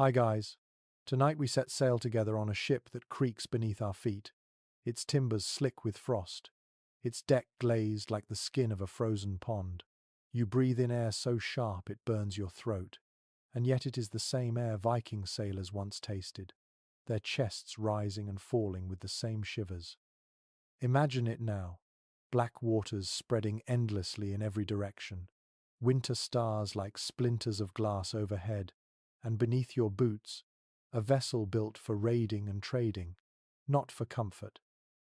Hi guys. Tonight we set sail together on a ship that creaks beneath our feet, its timbers slick with frost, its deck glazed like the skin of a frozen pond. You breathe in air so sharp it burns your throat, and yet it is the same air Viking sailors once tasted, their chests rising and falling with the same shivers. Imagine it now, black waters spreading endlessly in every direction, winter stars like splinters of glass overhead, and beneath your boots, a vessel built for raiding and trading, not for comfort.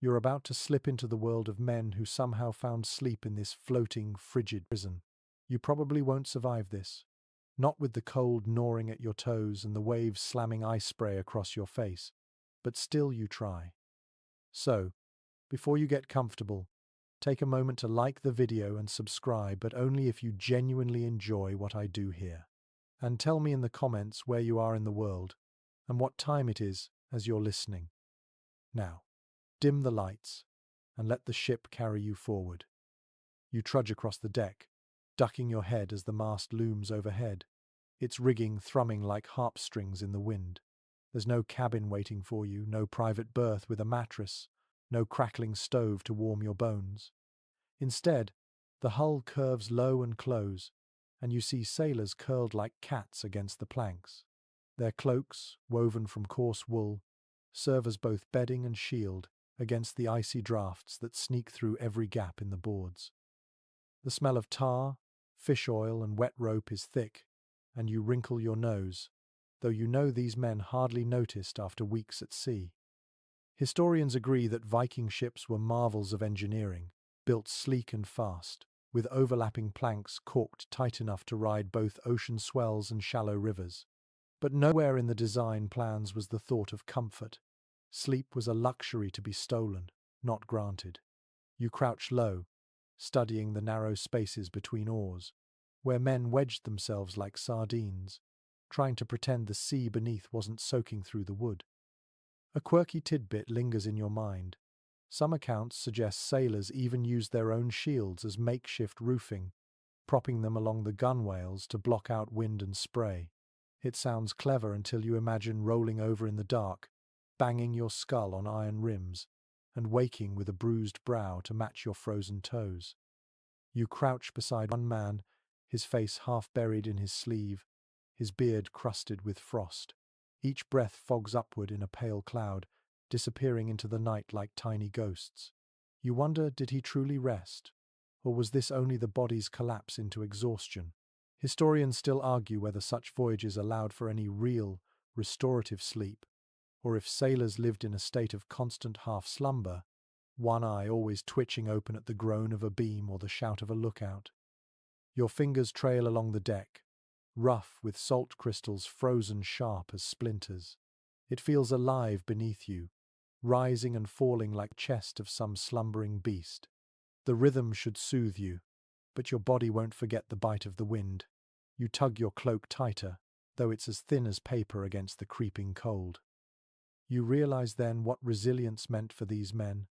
You're about to slip into the world of men who somehow found sleep in this floating, frigid prison. You probably won't survive this, not with the cold gnawing at your toes and the waves slamming ice spray across your face, but still you try. So, before you get comfortable, take a moment to like the video and subscribe, but only if you genuinely enjoy what I do here. And tell me in the comments where you are in the world and what time it is as you're listening. Now, dim the lights and let the ship carry you forward. You trudge across the deck, ducking your head as the mast looms overhead, its rigging thrumming like harp strings in the wind. There's no cabin waiting for you, no private berth with a mattress, no crackling stove to warm your bones. Instead, the hull curves low and close, and you see sailors curled like cats against the planks. Their cloaks, woven from coarse wool, serve as both bedding and shield against the icy draughts that sneak through every gap in the boards. The smell of tar, fish oil, and wet rope is thick, and you wrinkle your nose, though you know these men hardly noticed after weeks at sea. Historians agree that Viking ships were marvels of engineering, built sleek and fast, with overlapping planks corked tight enough to ride both ocean swells and shallow rivers. But nowhere in the design plans was the thought of comfort. Sleep was a luxury to be stolen, not granted. You crouch low, studying the narrow spaces between oars, where men wedged themselves like sardines, trying to pretend the sea beneath wasn't soaking through the wood. A quirky tidbit lingers in your mind. Some accounts suggest sailors even used their own shields as makeshift roofing, propping them along the gunwales to block out wind and spray. It sounds clever until you imagine rolling over in the dark, banging your skull on iron rims, and waking with a bruised brow to match your frozen toes. You crouch beside one man, his face half buried in his sleeve, his beard crusted with frost. Each breath fogs upward in a pale cloud, disappearing into the night like tiny ghosts. You wonder, did he truly rest? Or was this only the body's collapse into exhaustion? Historians still argue whether such voyages allowed for any real, restorative sleep, or if sailors lived in a state of constant half-slumber, one eye always twitching open at the groan of a beam or the shout of a lookout. Your fingers trail along the deck, rough with salt crystals frozen sharp as splinters. It feels alive beneath you, rising and falling like the chest of some slumbering beast. The rhythm should soothe you, but your body won't forget the bite of the wind. You tug your cloak tighter, though it's as thin as paper against the creeping cold. You realize then what resilience meant for these men,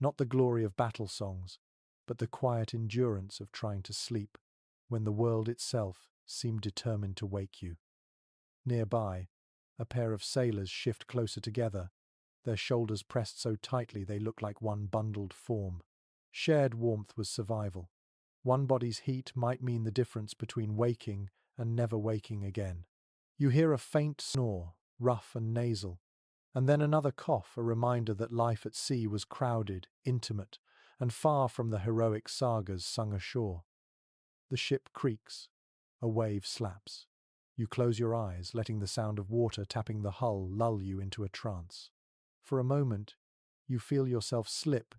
not the glory of battle songs, but the quiet endurance of trying to sleep when the world itself seemed determined to wake you. Nearby, a pair of sailors shift closer together, their shoulders pressed so tightly they look like one bundled form. Shared warmth was survival. One body's heat might mean the difference between waking and never waking again. You hear a faint snore, rough and nasal, and then another cough, a reminder that life at sea was crowded, intimate, and far from the heroic sagas sung ashore. The ship creaks. A wave slaps. You close your eyes, letting the sound of water tapping the hull lull you into a trance. For a moment, you feel yourself slip,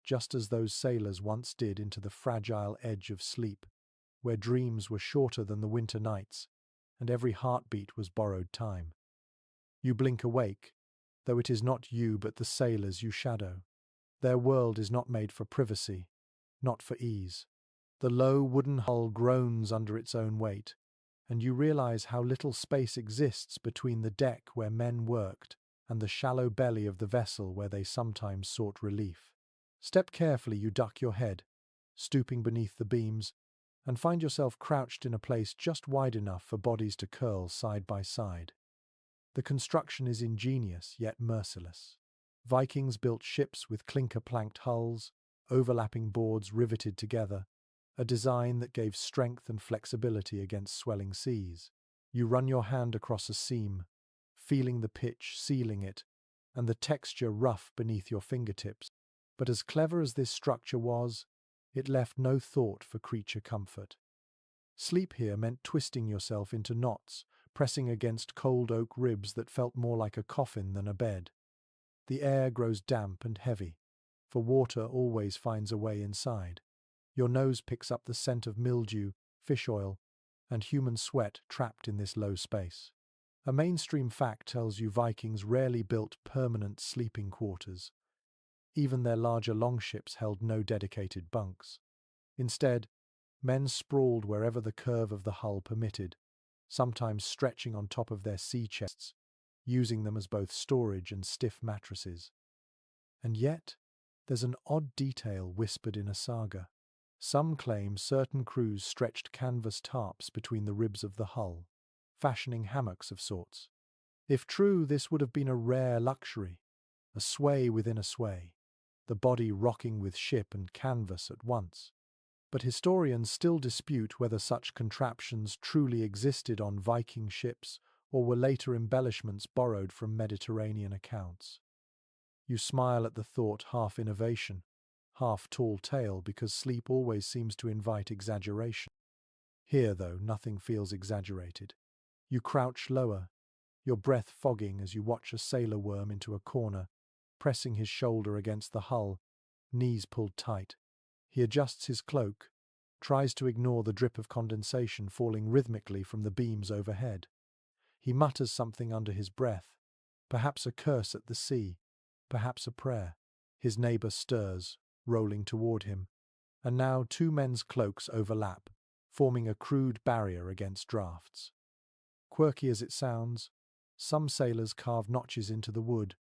just as those sailors once did, into the fragile edge of sleep, where dreams were shorter than the winter nights, and every heartbeat was borrowed time. You blink awake, though it is not you but the sailors you shadow. Their world is not made for privacy, not for ease. The low wooden hull groans under its own weight, and you realize how little space exists between the deck where men worked and the shallow belly of the vessel where they sometimes sought relief. Step carefully, you duck your head, stooping beneath the beams, and find yourself crouched in a place just wide enough for bodies to curl side by side. The construction is ingenious yet merciless. Vikings built ships with clinker-planked hulls, overlapping boards riveted together, a design that gave strength and flexibility against swelling seas. You run your hand across a seam, feeling the pitch sealing it, and the texture rough beneath your fingertips. But as clever as this structure was, it left no thought for creature comfort. Sleep here meant twisting yourself into knots, pressing against cold oak ribs that felt more like a coffin than a bed. The air grows damp and heavy, for water always finds a way inside. Your nose picks up the scent of mildew, fish oil, and human sweat trapped in this low space. A mainstream fact tells you Vikings rarely built permanent sleeping quarters. Even their larger longships held no dedicated bunks. Instead, men sprawled wherever the curve of the hull permitted, sometimes stretching on top of their sea chests, using them as both storage and stiff mattresses. And yet, there's an odd detail whispered in a saga. Some claim certain crews stretched canvas tarps between the ribs of the hull, fashioning hammocks of sorts. If true, this would have been a rare luxury, a sway within a sway, the body rocking with ship and canvas at once. But historians still dispute whether such contraptions truly existed on Viking ships or were later embellishments borrowed from Mediterranean accounts. You smile at the thought, half innovation, half tall tale, because sleep always seems to invite exaggeration. Here, though, nothing feels exaggerated. You crouch lower, your breath fogging as you watch a sailor worm into a corner, pressing his shoulder against the hull, knees pulled tight. He adjusts his cloak, tries to ignore the drip of condensation falling rhythmically from the beams overhead. He mutters something under his breath, perhaps a curse at the sea, perhaps a prayer. His neighbour stirs, rolling toward him, and now two men's cloaks overlap, forming a crude barrier against drafts. Quirky as it sounds, some sailors carve notches into the wood,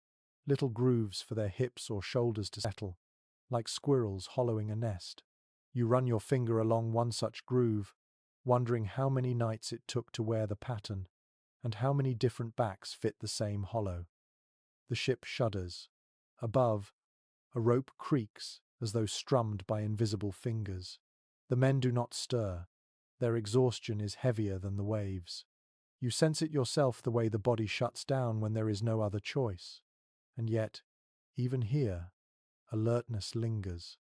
little grooves for their hips or shoulders to settle, like squirrels hollowing a nest. You run your finger along one such groove, wondering how many nights it took to wear the pattern, and how many different backs fit the same hollow. The ship shudders. Above, a rope creaks as though strummed by invisible fingers. The men do not stir. Their exhaustion is heavier than the waves. You sense it yourself, the way the body shuts down when there is no other choice. And yet, even here, alertness lingers.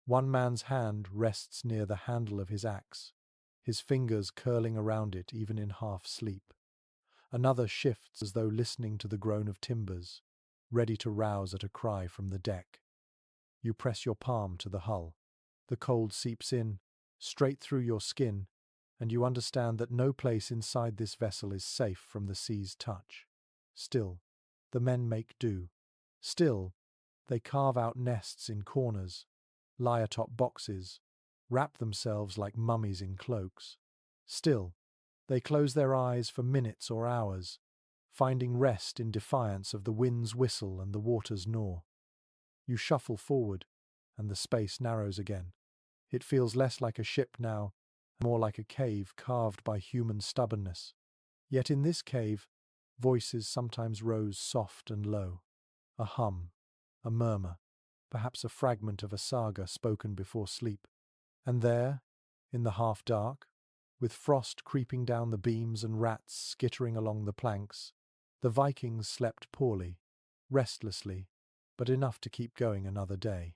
One man's hand rests near the handle of his axe, his fingers curling around it even in half sleep. Another shifts as though listening to the groan of timbers, ready to rouse at a cry from the deck. You press your palm to the hull. The cold seeps in, straight through your skin, and you understand that no place inside this vessel is safe from the sea's touch. Still, the men make do. Still, they carve out nests in corners, lie atop boxes, wrap themselves like mummies in cloaks. Still, they close their eyes for minutes or hours, finding rest in defiance of the wind's whistle and the water's gnaw. You shuffle forward, and the space narrows again. It feels less like a ship now, more like a cave carved by human stubbornness. Yet in this cave, voices sometimes rose soft and low. A hum, a murmur, perhaps a fragment of a saga spoken before sleep. And there, in the half-dark, with frost creeping down the beams and rats skittering along the planks, the Vikings slept poorly, restlessly, but enough to keep going another day.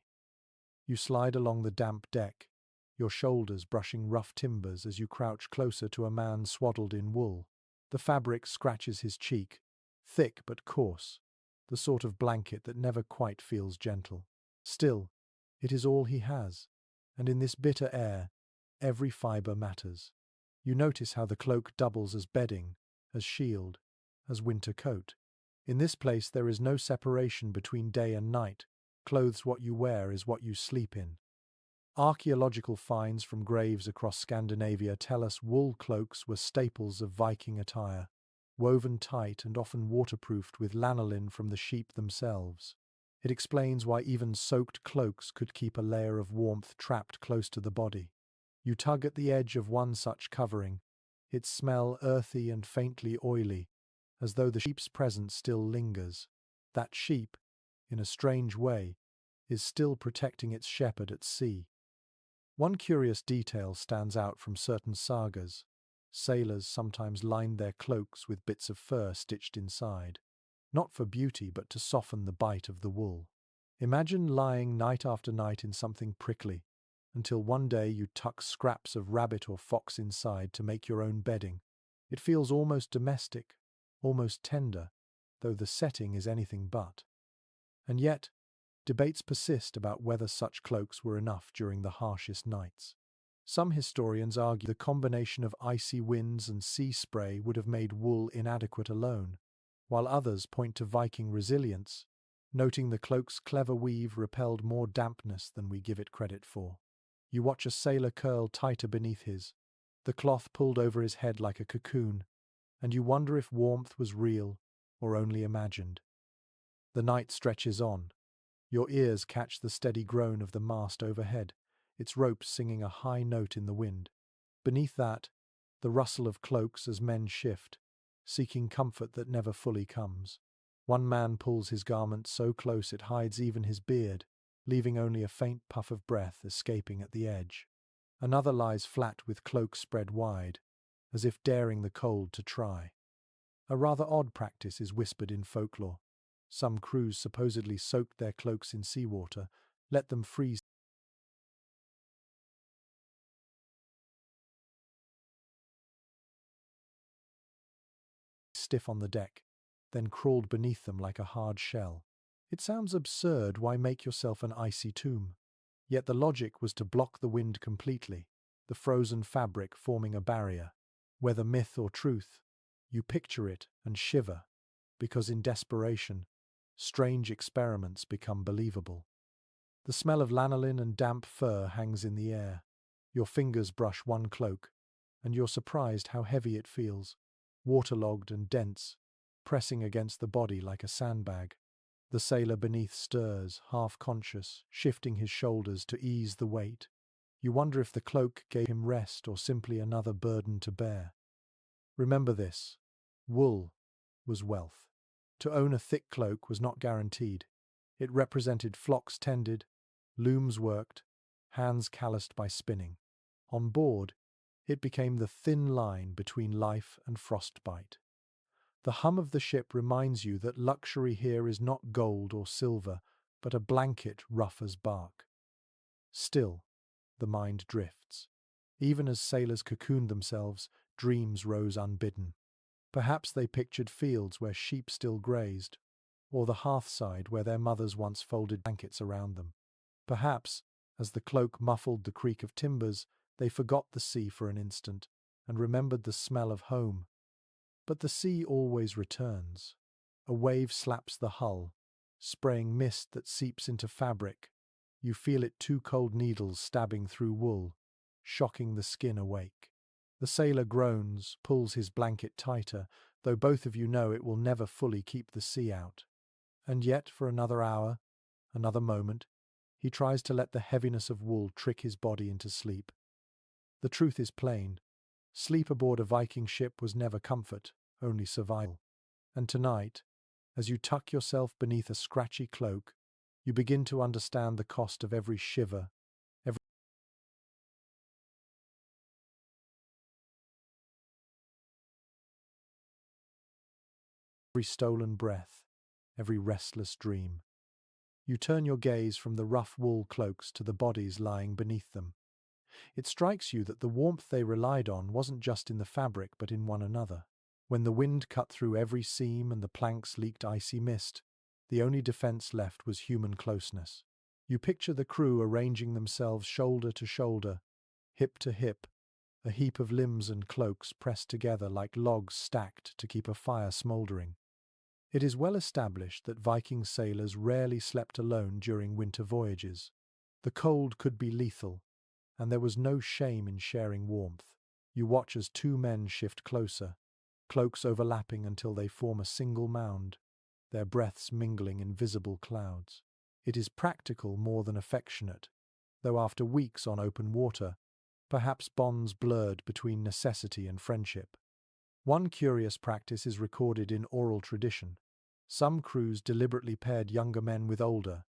You slide along the damp deck, your shoulders brushing rough timbers as you crouch closer to a man swaddled in wool. The fabric scratches his cheek, thick but coarse, the sort of blanket that never quite feels gentle. Still, it is all he has, and in this bitter air, every fibre matters. You notice how the cloak doubles as bedding, as shield, as winter coat. In this place there is no separation between day and night. Clothes what you wear is what you sleep in. Archaeological finds from graves across Scandinavia tell us wool cloaks were staples of Viking attire, woven tight and often waterproofed with lanolin from the sheep themselves. It explains why even soaked cloaks could keep a layer of warmth trapped close to the body. You tug at the edge of one such covering, its smell earthy and faintly oily, as though the sheep's presence still lingers. That sheep, in a strange way, is still protecting its shepherd at sea. One curious detail stands out from certain sagas. Sailors sometimes lined their cloaks with bits of fur stitched inside, not for beauty but to soften the bite of the wool. Imagine lying night after night in something prickly, until one day you tuck scraps of rabbit or fox inside to make your own bedding. It feels almost domestic, almost tender, though the setting is anything but. And yet, debates persist about whether such cloaks were enough during the harshest nights. Some historians argue the combination of icy winds and sea spray would have made wool inadequate alone, while others point to Viking resilience, noting the cloak's clever weave repelled more dampness than we give it credit for. You watch a sailor curl tighter beneath his, the cloth pulled over his head like a cocoon, and you wonder if warmth was real or only imagined. The night stretches on. Your ears catch the steady groan of the mast overhead, its ropes singing a high note in the wind. Beneath that, the rustle of cloaks as men shift, seeking comfort that never fully comes. One man pulls his garment so close it hides even his beard, leaving only a faint puff of breath escaping at the edge. Another lies flat with cloak spread wide, as if daring the cold to try. A rather odd practice is whispered in folklore. Some crews supposedly soaked their cloaks in seawater, let them freeze stiff on the deck, then crawled beneath them like a hard shell. It sounds absurd, why make yourself an icy tomb? Yet the logic was to block the wind completely, the frozen fabric forming a barrier. Whether myth or truth, you picture it and shiver, because in desperation, strange experiments become believable. The smell of lanolin and damp fur hangs in the air. Your fingers brush one cloak, and you're surprised how heavy it feels, waterlogged and dense, pressing against the body like a sandbag. The sailor beneath stirs, half conscious, shifting his shoulders to ease the weight. You wonder if the cloak gave him rest or simply another burden to bear. Remember this: wool was wealth. To own a thick cloak was not guaranteed. It represented flocks tended, looms worked, hands calloused by spinning. On board, it became the thin line between life and frostbite. The hum of the ship reminds you that luxury here is not gold or silver, but a blanket rough as bark. Still, the mind drifts. Even as sailors cocooned themselves, dreams rose unbidden. Perhaps they pictured fields where sheep still grazed, or the hearthside where their mothers once folded blankets around them. Perhaps, as the cloak muffled the creak of timbers, they forgot the sea for an instant and remembered the smell of home. But the sea always returns. A wave slaps the hull, spraying mist that seeps into fabric. You feel it, two cold needles stabbing through wool, shocking the skin awake. The sailor groans, pulls his blanket tighter, though both of you know it will never fully keep the sea out. And yet, for another hour, another moment, he tries to let the heaviness of wool trick his body into sleep. The truth is plain. Sleep aboard a Viking ship was never comfort, only survival. And tonight, as you tuck yourself beneath a scratchy cloak, you begin to understand the cost of every shiver, every stolen breath, every restless dream. You turn your gaze from the rough wool cloaks to the bodies lying beneath them. It strikes you that the warmth they relied on wasn't just in the fabric but in one another. When the wind cut through every seam and the planks leaked icy mist, the only defense left was human closeness. You picture the crew arranging themselves shoulder to shoulder, hip to hip, a heap of limbs and cloaks pressed together like logs stacked to keep a fire smouldering. It is well established that Viking sailors rarely slept alone during winter voyages. The cold could be lethal, and there was no shame in sharing warmth. You watch as two men shift closer, cloaks overlapping until they form a single mound, their breaths mingling in visible clouds. It is practical more than affectionate, though after weeks on open water, perhaps bonds blurred between necessity and friendship. One curious practice is recorded in oral tradition. Some crews deliberately paired younger men with older,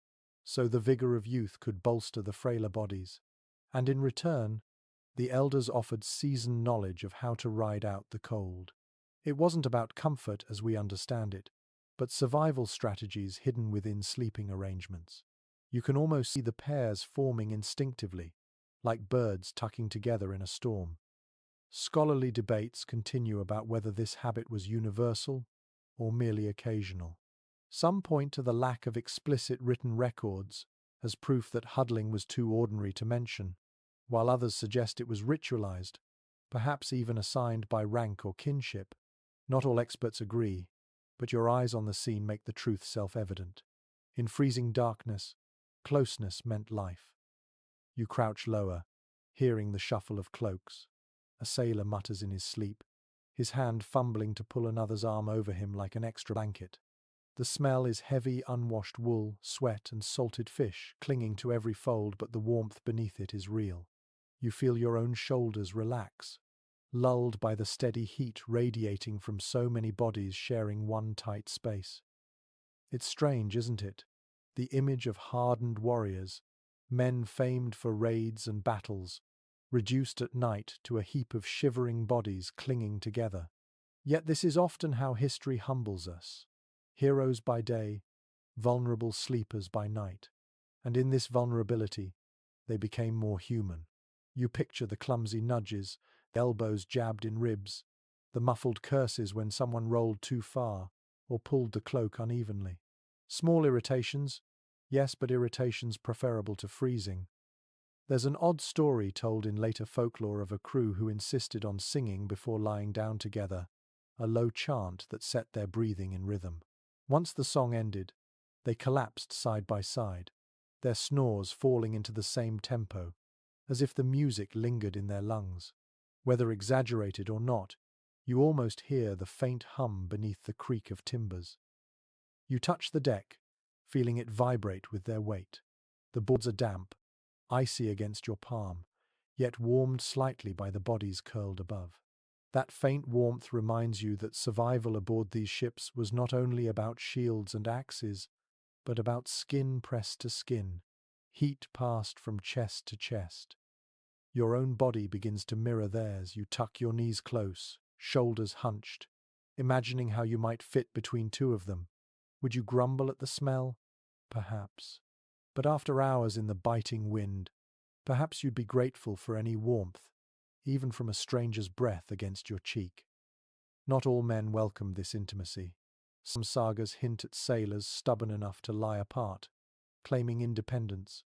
so the vigor of youth could bolster the frailer bodies. And in return, the elders offered seasoned knowledge of how to ride out the cold. It wasn't about comfort as we understand it, but survival strategies hidden within sleeping arrangements. You can almost see the pairs forming instinctively, like birds tucking together in a storm. Scholarly debates continue about whether this habit was universal or merely occasional. Some point to the lack of explicit written records as proof that huddling was too ordinary to mention, while others suggest it was ritualized, perhaps even assigned by rank or kinship. Not all experts agree, but your eyes on the scene make the truth self-evident. In freezing darkness, closeness meant life. You crouch lower, hearing the shuffle of cloaks. A sailor mutters in his sleep, his hand fumbling to pull another's arm over him like an extra blanket. The smell is heavy, unwashed wool, sweat, and salted fish, clinging to every fold, but the warmth beneath it is real. You feel your own shoulders relax, lulled by the steady heat radiating from so many bodies sharing one tight space. It's strange, isn't it? The image of hardened warriors, men famed for raids and battles, reduced at night to a heap of shivering bodies clinging together. Yet this is often how history humbles us. Heroes by day, vulnerable sleepers by night. And in this vulnerability, they became more human. You picture the clumsy nudges, the elbows jabbed in ribs, the muffled curses when someone rolled too far or pulled the cloak unevenly. Small irritations, yes, but irritations preferable to freezing. There's an odd story told in later folklore of a crew who insisted on singing before lying down together, a low chant that set their breathing in rhythm. Once the song ended, they collapsed side by side, their snores falling into the same tempo, as if the music lingered in their lungs. Whether exaggerated or not, you almost hear the faint hum beneath the creak of timbers. You touch the deck, feeling it vibrate with their weight. The boards are damp, icy against your palm, yet warmed slightly by the bodies curled above. That faint warmth reminds you that survival aboard these ships was not only about shields and axes, but about skin pressed to skin, heat passed from chest to chest. Your own body begins to mirror theirs. You tuck your knees close, shoulders hunched, imagining how you might fit between two of them. Would you grumble at the smell? Perhaps. But after hours in the biting wind, perhaps you'd be grateful for any warmth, even from a stranger's breath against your cheek. Not all men welcomed this intimacy. Some sagas hint at sailors stubborn enough to lie apart, claiming independence,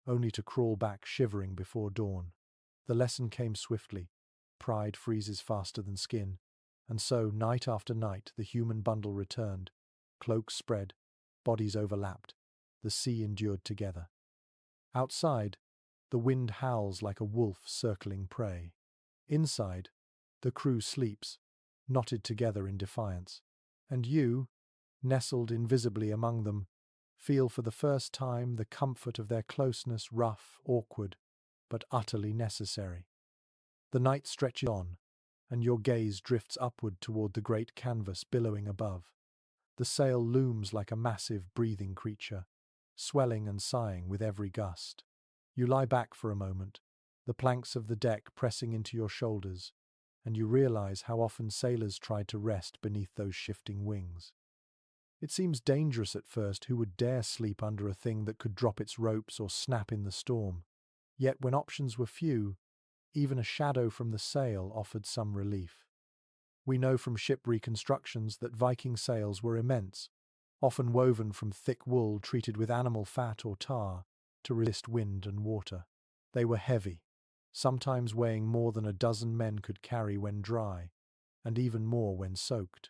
only to crawl back shivering before dawn. The lesson came swiftly. Pride freezes faster than skin, and so, night after night, the human bundle returned. Cloaks spread, bodies overlapped, the sea endured together. Outside, the wind howls like a wolf circling prey. Inside, the crew sleeps, knotted together in defiance. And you, nestled invisibly among them, feel for the first time the comfort of their closeness, rough, awkward, but utterly necessary. The night stretches on, and your gaze drifts upward toward the great canvas billowing above. The sail looms like a massive, breathing creature, swelling and sighing with every gust. You lie back for a moment, the planks of the deck pressing into your shoulders, and you realize how often sailors tried to rest beneath those shifting wings. It seems dangerous at first. Who would dare sleep under a thing that could drop its ropes or snap in the storm? Yet when options were few, even a shadow from the sail offered some relief. We know from ship reconstructions that Viking sails were immense, often woven from thick wool treated with animal fat or tar to resist wind and water. They were heavy, sometimes weighing more than a dozen men could carry when dry, and even more when soaked.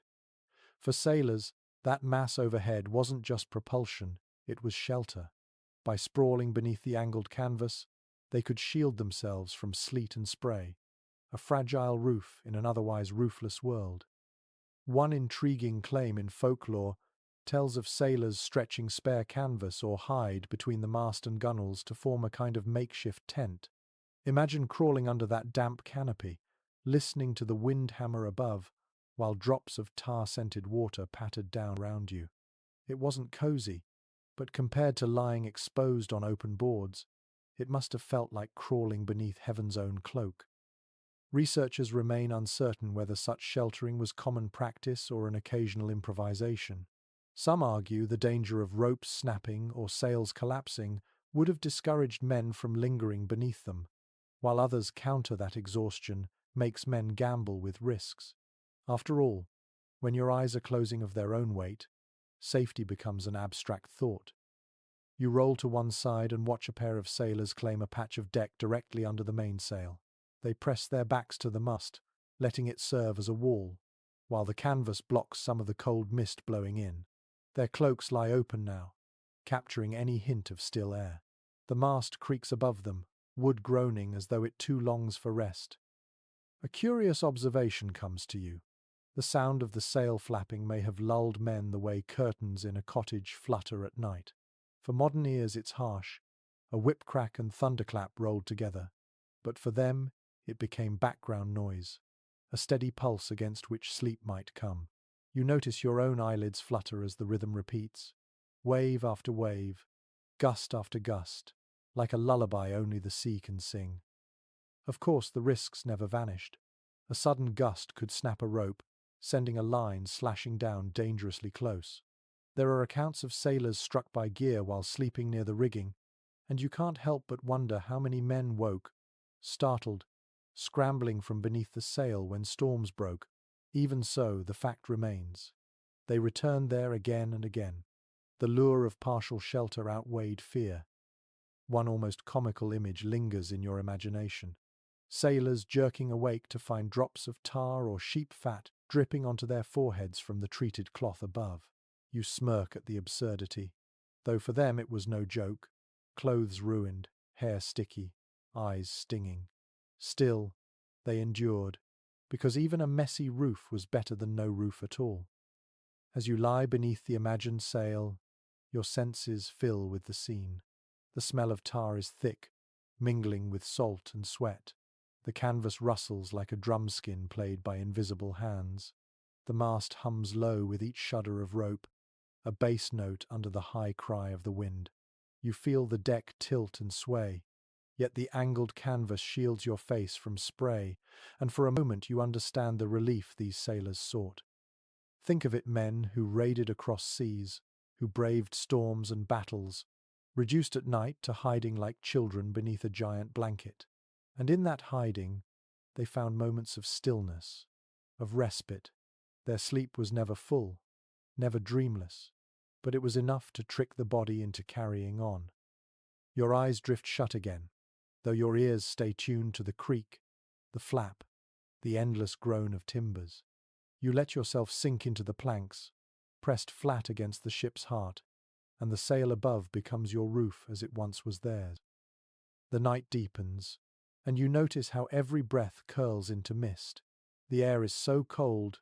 For sailors, that mass overhead wasn't just propulsion, it was shelter. By sprawling beneath the angled canvas, they could shield themselves from sleet and spray, a fragile roof in an otherwise roofless world. One intriguing claim in folklore tells of sailors stretching spare canvas or hide between the mast and gunwales to form a kind of makeshift tent. Imagine crawling under that damp canopy, listening to the wind hammer above, while drops of tar-scented water pattered down around you. It wasn't cozy, but compared to lying exposed on open boards, it must have felt like crawling beneath heaven's own cloak. Researchers remain uncertain whether such sheltering was common practice or an occasional improvisation. Some argue the danger of ropes snapping or sails collapsing would have discouraged men from lingering beneath them, while others counter that exhaustion makes men gamble with risks. After all, when your eyes are closing of their own weight, safety becomes an abstract thought. You roll to one side and watch a pair of sailors claim a patch of deck directly under the mainsail. They press their backs to the mast, letting it serve as a wall, while the canvas blocks some of the cold mist blowing in. Their cloaks lie open now, capturing any hint of still air. The mast creaks above them, wood groaning as though it too longs for rest. A curious observation comes to you. The sound of the sail flapping may have lulled men the way curtains in a cottage flutter at night. For modern ears it's harsh, a whip crack and thunderclap rolled together, but for them it became background noise, a steady pulse against which sleep might come. You notice your own eyelids flutter as the rhythm repeats, wave after wave, gust after gust, like a lullaby only the sea can sing. Of course, the risks never vanished. A sudden gust could snap a rope, sending a line slashing down dangerously close. There are accounts of sailors struck by gear while sleeping near the rigging, and you can't help but wonder how many men woke, startled, scrambling from beneath the sail when storms broke. Even so, the fact remains. They returned there again and again. The lure of partial shelter outweighed fear. One almost comical image lingers in your imagination. Sailors jerking awake to find drops of tar or sheep fat dripping onto their foreheads from the treated cloth above. You smirk at the absurdity, though for them it was no joke. Clothes ruined, hair sticky, eyes stinging. Still, they endured, because even a messy roof was better than no roof at all. As you lie beneath the imagined sail, your senses fill with the scene. The smell of tar is thick, mingling with salt and sweat. The canvas rustles like a drumskin played by invisible hands. The mast hums low with each shudder of rope, a bass note under the high cry of the wind. You feel the deck tilt and sway, yet the angled canvas shields your face from spray, and for a moment you understand the relief these sailors sought. Think of it, men who raided across seas, who braved storms and battles, reduced at night to hiding like children beneath a giant blanket. And in that hiding, they found moments of stillness, of respite. Their sleep was never full, never dreamless, but it was enough to trick the body into carrying on. Your eyes drift shut again, though your ears stay tuned to the creak, the flap, the endless groan of timbers. You let yourself sink into the planks, pressed flat against the ship's heart, and the sail above becomes your roof as it once was theirs. The night deepens, and you notice how every breath curls into mist. The air is so cold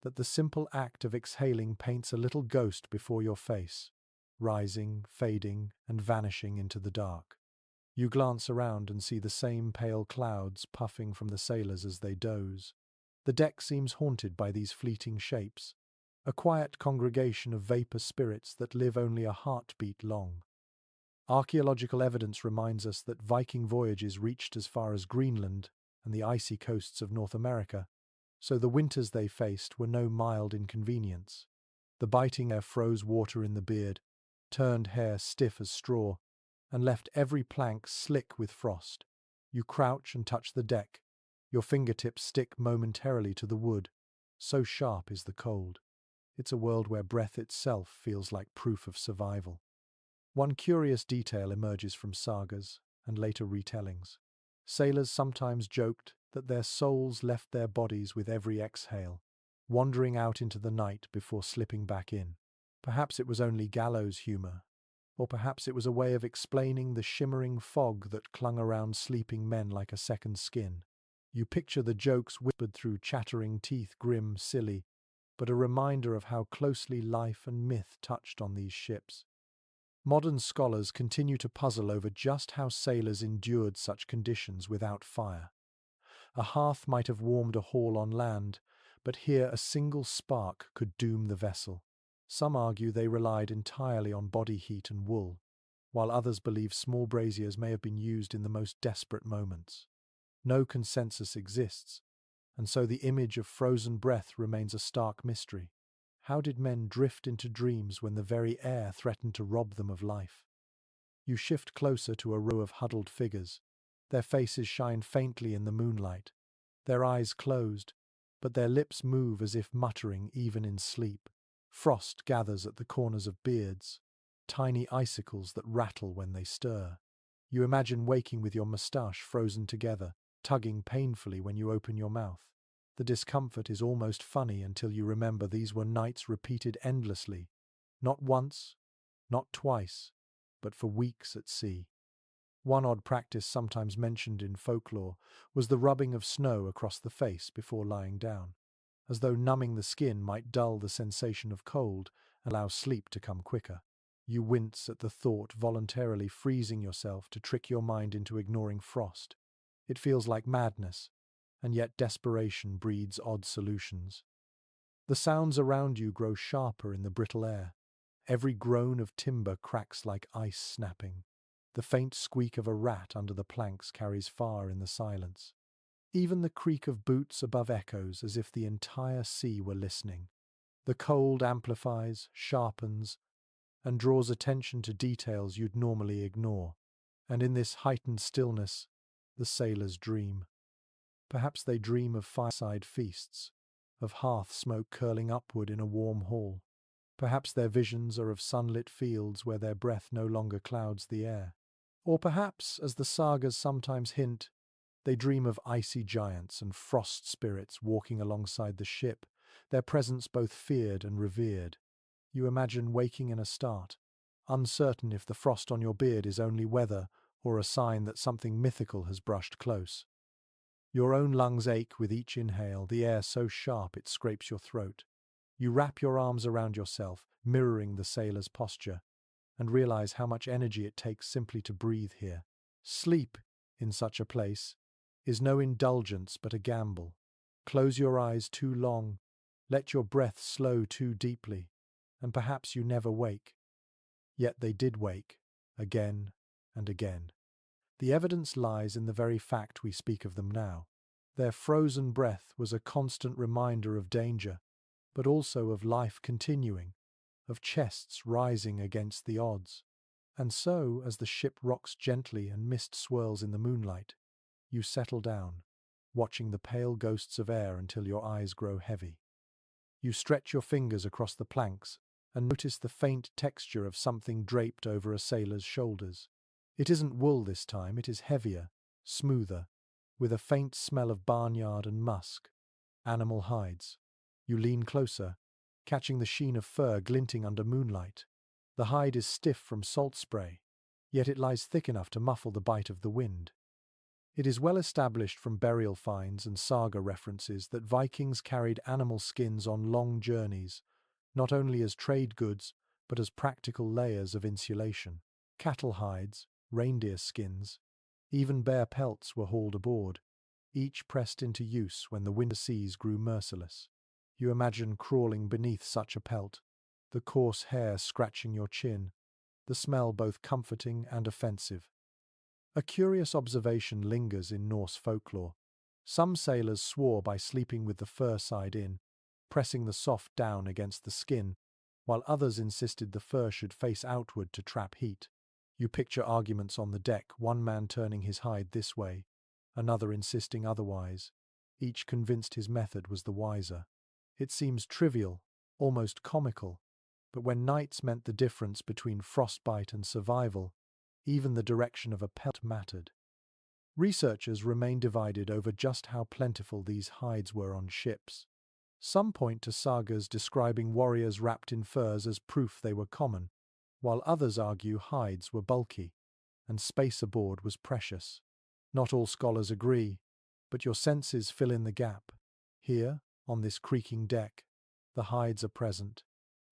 that the simple act of exhaling paints a little ghost before your face, rising, fading, and vanishing into the dark. You glance around and see the same pale clouds puffing from the sailors as they doze. The deck seems haunted by these fleeting shapes, a quiet congregation of vapor spirits that live only a heartbeat long. Archaeological evidence reminds us that Viking voyages reached as far as Greenland and the icy coasts of North America, so the winters they faced were no mild inconvenience. The biting air froze water in the beard, turned hair stiff as straw, and left every plank slick with frost. You crouch and touch the deck. Your fingertips stick momentarily to the wood, so sharp is the cold. It's a world where breath itself feels like proof of survival. One curious detail emerges from sagas and later retellings. Sailors sometimes joked that their souls left their bodies with every exhale, wandering out into the night before slipping back in. Perhaps it was only gallows humor, or perhaps it was a way of explaining the shimmering fog that clung around sleeping men like a second skin. You picture the jokes whispered through chattering teeth, grim, silly, but a reminder of how closely life and myth touched on these ships. Modern scholars continue to puzzle over just how sailors endured such conditions without fire. A hearth might have warmed a hall on land, but here a single spark could doom the vessel. Some argue they relied entirely on body heat and wool, while others believe small braziers may have been used in the most desperate moments. No consensus exists, and so the image of frozen breath remains a stark mystery. How did men drift into dreams when the very air threatened to rob them of life? You shift closer to a row of huddled figures. Their faces shine faintly in the moonlight, their eyes closed, but their lips move as if muttering even in sleep. Frost gathers at the corners of beards, tiny icicles that rattle when they stir. You imagine waking with your moustache frozen together, tugging painfully when you open your mouth. The discomfort is almost funny until you remember these were nights repeated endlessly, not once, not twice, but for weeks at sea. One odd practice sometimes mentioned in folklore was the rubbing of snow across the face before lying down, as though numbing the skin might dull the sensation of cold and allow sleep to come quicker. You wince at the thought, voluntarily freezing yourself to trick your mind into ignoring frost. It feels like madness, and yet desperation breeds odd solutions. The sounds around you grow sharper in the brittle air. Every groan of timber cracks like ice snapping. The faint squeak of a rat under the planks carries far in the silence. Even the creak of boots above echoes as if the entire sea were listening. The cold amplifies, sharpens, and draws attention to details you'd normally ignore. And in this heightened stillness, the sailors dream. Perhaps they dream of fireside feasts, of hearth smoke curling upward in a warm hall. Perhaps their visions are of sunlit fields where their breath no longer clouds the air. Or perhaps, as the sagas sometimes hint, they dream of icy giants and frost spirits walking alongside the ship, their presence both feared and revered. You imagine waking in a start, uncertain if the frost on your beard is only weather or a sign that something mythical has brushed close. Your own lungs ache with each inhale, the air so sharp it scrapes your throat. You wrap your arms around yourself, mirroring the sailor's posture, and realize how much energy it takes simply to breathe here. Sleep, in such a place, is no indulgence but a gamble. Close your eyes too long, let your breath slow too deeply, and perhaps you never wake. Yet they did wake, again and again. The evidence lies in the very fact we speak of them now. Their frozen breath was a constant reminder of danger, but also of life continuing, of chests rising against the odds. And so, as the ship rocks gently and mist swirls in the moonlight, you settle down, watching the pale ghosts of air until your eyes grow heavy. You stretch your fingers across the planks and notice the faint texture of something draped over a sailor's shoulders. It isn't wool this time, it is heavier, smoother, with a faint smell of barnyard and musk. Animal hides. You lean closer, catching the sheen of fur glinting under moonlight. The hide is stiff from salt spray, yet it lies thick enough to muffle the bite of the wind. It is well established from burial finds and saga references that Vikings carried animal skins on long journeys, not only as trade goods, but as practical layers of insulation. Cattle hides, reindeer skins, even bear pelts were hauled aboard, each pressed into use when the winter seas grew merciless. You imagine crawling beneath such a pelt, the coarse hair scratching your chin, the smell both comforting and offensive. A curious observation lingers in Norse folklore. Some sailors swore by sleeping with the fur side in, pressing the soft down against the skin, while others insisted the fur should face outward to trap heat. You picture arguments on the deck, one man turning his hide this way, another insisting otherwise, each convinced his method was the wiser. It seems trivial, almost comical, but when nights meant the difference between frostbite and survival, even the direction of a pelt mattered. Researchers remain divided over just how plentiful these hides were on ships. Some point to sagas describing warriors wrapped in furs as proof they were common, while others argue hides were bulky, and space aboard was precious. Not all scholars agree, but your senses fill in the gap. Here, on this creaking deck, the hides are present,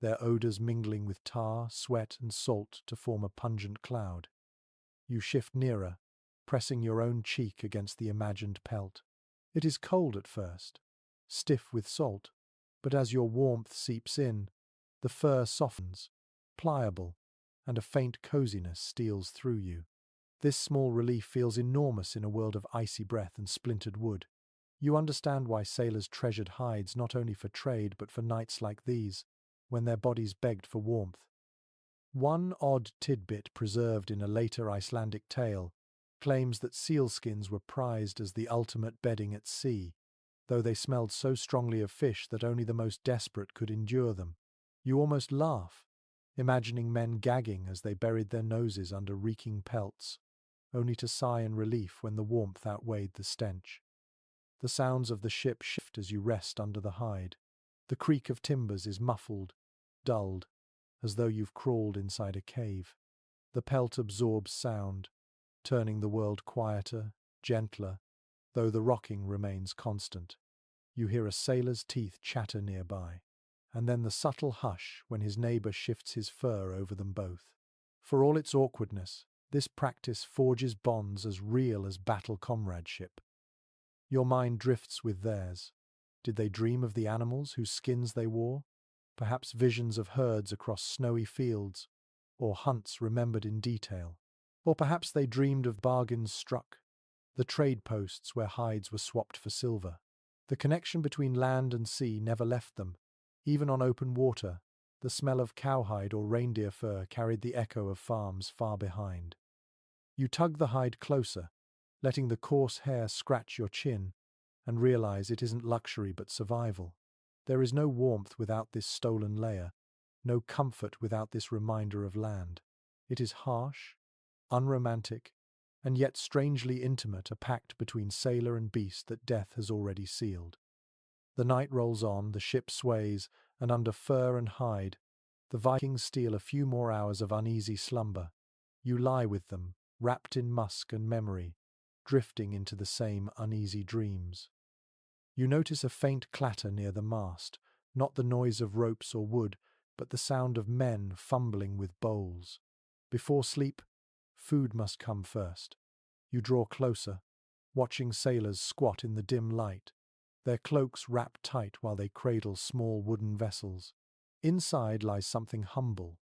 their odours mingling with tar, sweat and salt to form a pungent cloud. You shift nearer, pressing your own cheek against the imagined pelt. It is cold at first, stiff with salt, but as your warmth seeps in, the fur softens, pliable, and a faint coziness steals through you. This small relief feels enormous in a world of icy breath and splintered wood. You understand why sailors treasured hides not only for trade but for nights like these, when their bodies begged for warmth. One odd tidbit preserved in a later Icelandic tale claims that sealskins were prized as the ultimate bedding at sea, though they smelled so strongly of fish that only the most desperate could endure them. You almost laugh, imagining men gagging as they buried their noses under reeking pelts, only to sigh in relief when the warmth outweighed the stench. The sounds of the ship shift as you rest under the hide. The creak of timbers is muffled, dulled, as though you've crawled inside a cave. The pelt absorbs sound, turning the world quieter, gentler, though the rocking remains constant. You hear a sailor's teeth chatter nearby, and then the subtle hush when his neighbour shifts his fur over them both. For all its awkwardness, this practice forges bonds as real as battle comradeship. Your mind drifts with theirs. Did they dream of the animals whose skins they wore? Perhaps visions of herds across snowy fields, or hunts remembered in detail. Or perhaps they dreamed of bargains struck, the trade posts where hides were swapped for silver. The connection between land and sea never left them. Even on open water, the smell of cowhide or reindeer fur carried the echo of farms far behind. You tug the hide closer, letting the coarse hair scratch your chin, and realize it isn't luxury but survival. There is no warmth without this stolen layer, no comfort without this reminder of land. It is harsh, unromantic, and yet strangely intimate, a pact between sailor and beast that death has already sealed. The night rolls on, the ship sways, and under fur and hide, the Vikings steal a few more hours of uneasy slumber. You lie with them, wrapped in musk and memory, drifting into the same uneasy dreams. You notice a faint clatter near the mast, not the noise of ropes or wood, but the sound of men fumbling with bowls. Before sleep, food must come first. You draw closer, watching sailors squat in the dim light, their cloaks wrapped tight while they cradle small wooden vessels. Inside lies something humble,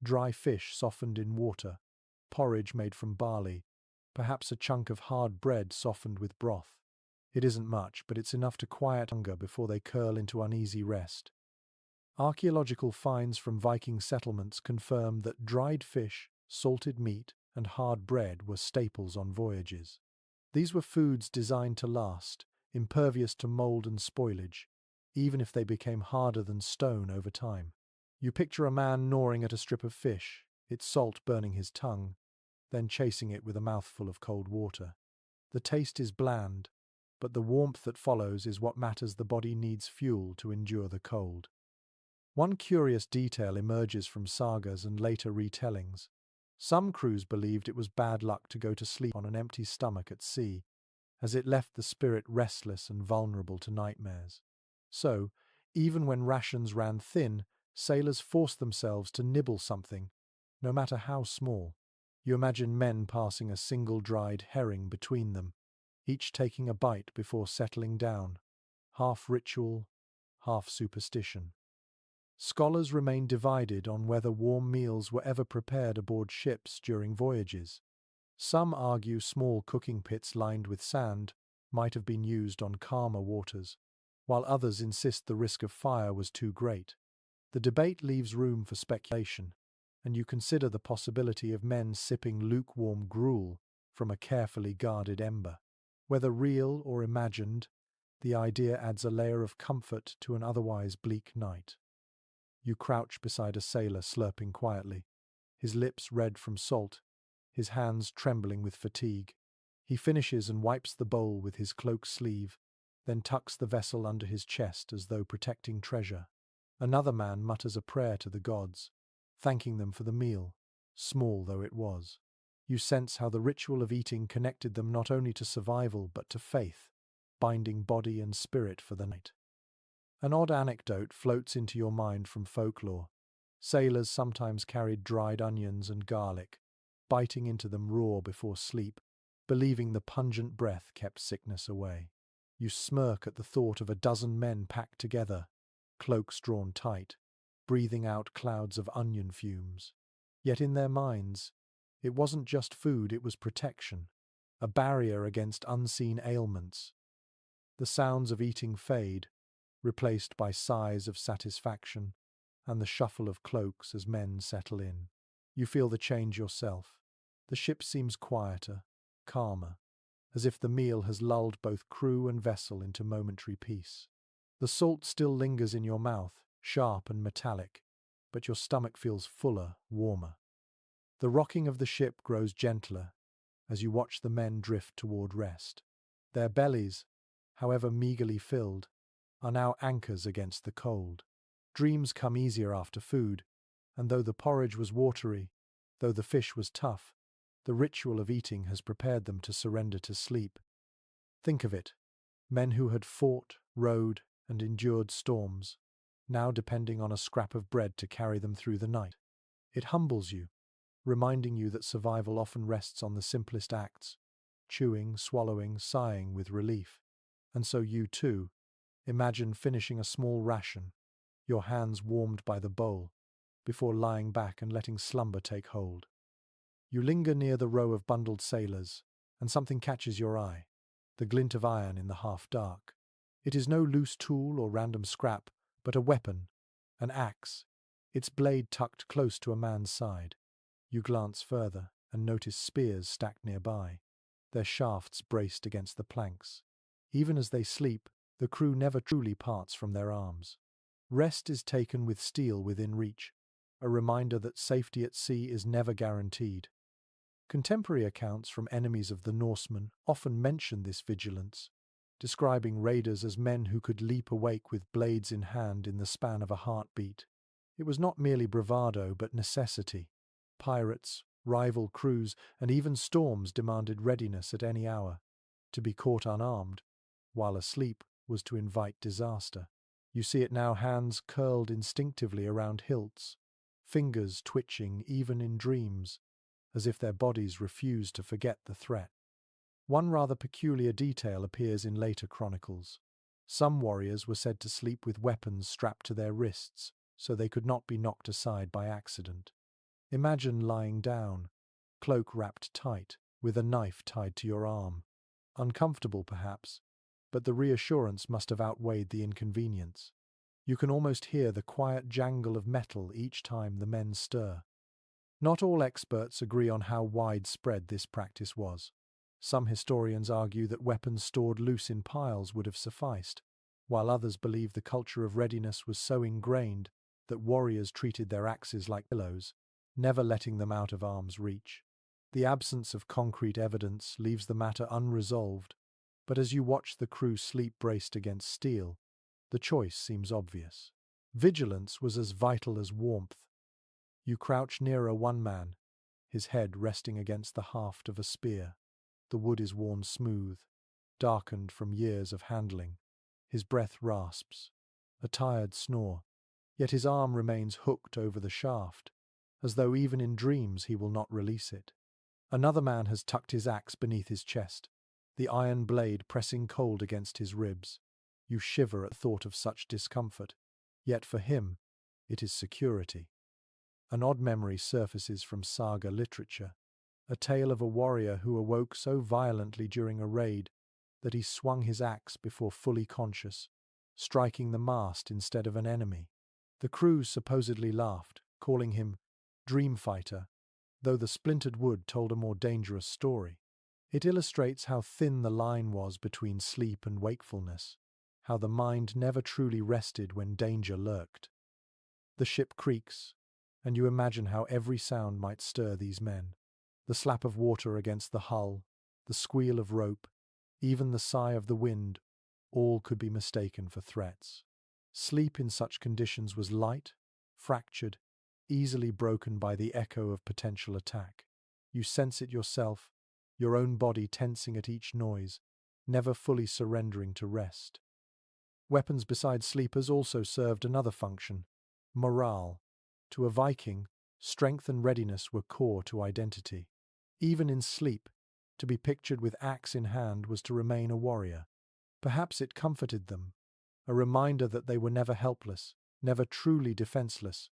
dry fish softened in water, porridge made from barley, perhaps a chunk of hard bread softened with broth. It isn't much, but it's enough to quiet hunger before they curl into uneasy rest. Archaeological finds from Viking settlements confirm that dried fish, salted meat, and hard bread were staples on voyages. These were foods designed to last, impervious to mold and spoilage, even if they became harder than stone over time. You picture a man gnawing at a strip of fish, its salt burning his tongue, then chasing it with a mouthful of cold water. The taste is bland, but the warmth that follows is what matters. The body needs fuel to endure the cold. One curious detail emerges from sagas and later retellings. Some crews believed it was bad luck to go to sleep on an empty stomach at sea, as it left the spirit restless and vulnerable to nightmares. So, even when rations ran thin, sailors forced themselves to nibble something, no matter how small. You imagine men passing a single dried herring between them, each taking a bite before settling down, half ritual, half superstition. Scholars remain divided on whether warm meals were ever prepared aboard ships during voyages. Some argue small cooking pits lined with sand might have been used on calmer waters, while others insist the risk of fire was too great. The debate leaves room for speculation, and you consider the possibility of men sipping lukewarm gruel from a carefully guarded ember. Whether real or imagined, the idea adds a layer of comfort to an otherwise bleak night. You crouch beside a sailor slurping quietly, his lips red from salt, his hands trembling with fatigue. He finishes and wipes the bowl with his cloak sleeve, then tucks the vessel under his chest as though protecting treasure. Another man mutters a prayer to the gods, thanking them for the meal, small though it was. You sense how the ritual of eating connected them not only to survival but to faith, binding body and spirit for the night. An odd anecdote floats into your mind from folklore. Sailors sometimes carried dried onions and garlic, biting into them raw before sleep, believing the pungent breath kept sickness away. You smirk at the thought of a dozen men packed together, cloaks drawn tight, breathing out clouds of onion fumes. Yet in their minds, it wasn't just food, it was protection, a barrier against unseen ailments. The sounds of eating fade, replaced by sighs of satisfaction and the shuffle of cloaks as men settle in. You feel the change yourself. The ship seems quieter, calmer, as if the meal has lulled both crew and vessel into momentary peace. The salt still lingers in your mouth, sharp and metallic, but your stomach feels fuller, warmer. The rocking of the ship grows gentler as you watch the men drift toward rest. Their bellies, however meagerly filled, are now anchors against the cold. Dreams come easier after food, and though the porridge was watery, though the fish was tough, the ritual of eating has prepared them to surrender to sleep. Think of it, men who had fought, rowed, and endured storms, now depending on a scrap of bread to carry them through the night. It humbles you, reminding you that survival often rests on the simplest acts, chewing, swallowing, sighing with relief. And so you, too, imagine finishing a small ration, your hands warmed by the bowl, before lying back and letting slumber take hold. You linger near the row of bundled sailors, and something catches your eye, the glint of iron in the half-dark. It is no loose tool or random scrap, but a weapon, an axe, its blade tucked close to a man's side. You glance further and notice spears stacked nearby, their shafts braced against the planks. Even as they sleep, the crew never truly parts from their arms. Rest is taken with steel within reach, a reminder that safety at sea is never guaranteed. Contemporary accounts from enemies of the Norsemen often mention this vigilance, describing raiders as men who could leap awake with blades in hand in the span of a heartbeat. It was not merely bravado, but necessity. Pirates, rival crews, and even storms demanded readiness at any hour. To be caught unarmed, while asleep, was to invite disaster. You see it now, hands curled instinctively around hilts, fingers twitching even in dreams, as if their bodies refused to forget the threat. One rather peculiar detail appears in later chronicles. Some warriors were said to sleep with weapons strapped to their wrists, so they could not be knocked aside by accident. Imagine lying down, cloak wrapped tight, with a knife tied to your arm. Uncomfortable, perhaps, but the reassurance must have outweighed the inconvenience. You can almost hear the quiet jangle of metal each time the men stir. Not all experts agree on how widespread this practice was. Some historians argue that weapons stored loose in piles would have sufficed, while others believe the culture of readiness was so ingrained that warriors treated their axes like pillows, never letting them out of arm's reach. The absence of concrete evidence leaves the matter unresolved, but as you watch the crew sleep braced against steel, the choice seems obvious. Vigilance was as vital as warmth. You crouch nearer one man, his head resting against the haft of a spear. The wood is worn smooth, darkened from years of handling. His breath rasps, a tired snore, yet his arm remains hooked over the shaft, as though even in dreams he will not release it. Another man has tucked his axe beneath his chest, the iron blade pressing cold against his ribs. You shiver at thought of such discomfort, yet for him, it is security. An odd memory surfaces from saga literature, a tale of a warrior who awoke so violently during a raid that he swung his axe before fully conscious, striking the mast instead of an enemy. The crew supposedly laughed, calling him Dream Fighter, though the splintered wood told a more dangerous story. It illustrates how thin the line was between sleep and wakefulness, how the mind never truly rested when danger lurked. The ship creaks, and you imagine how every sound might stir these men. The slap of water against the hull, the squeal of rope, even the sigh of the wind, all could be mistaken for threats. Sleep in such conditions was light, fractured, easily broken by the echo of potential attack. You sense it yourself, your own body tensing at each noise, never fully surrendering to rest. Weapons besides sleepers also served another function: morale. To a Viking, strength and readiness were core to identity. Even in sleep, to be pictured with axe in hand was to remain a warrior. Perhaps it comforted them, a reminder that they were never helpless, never truly defenseless,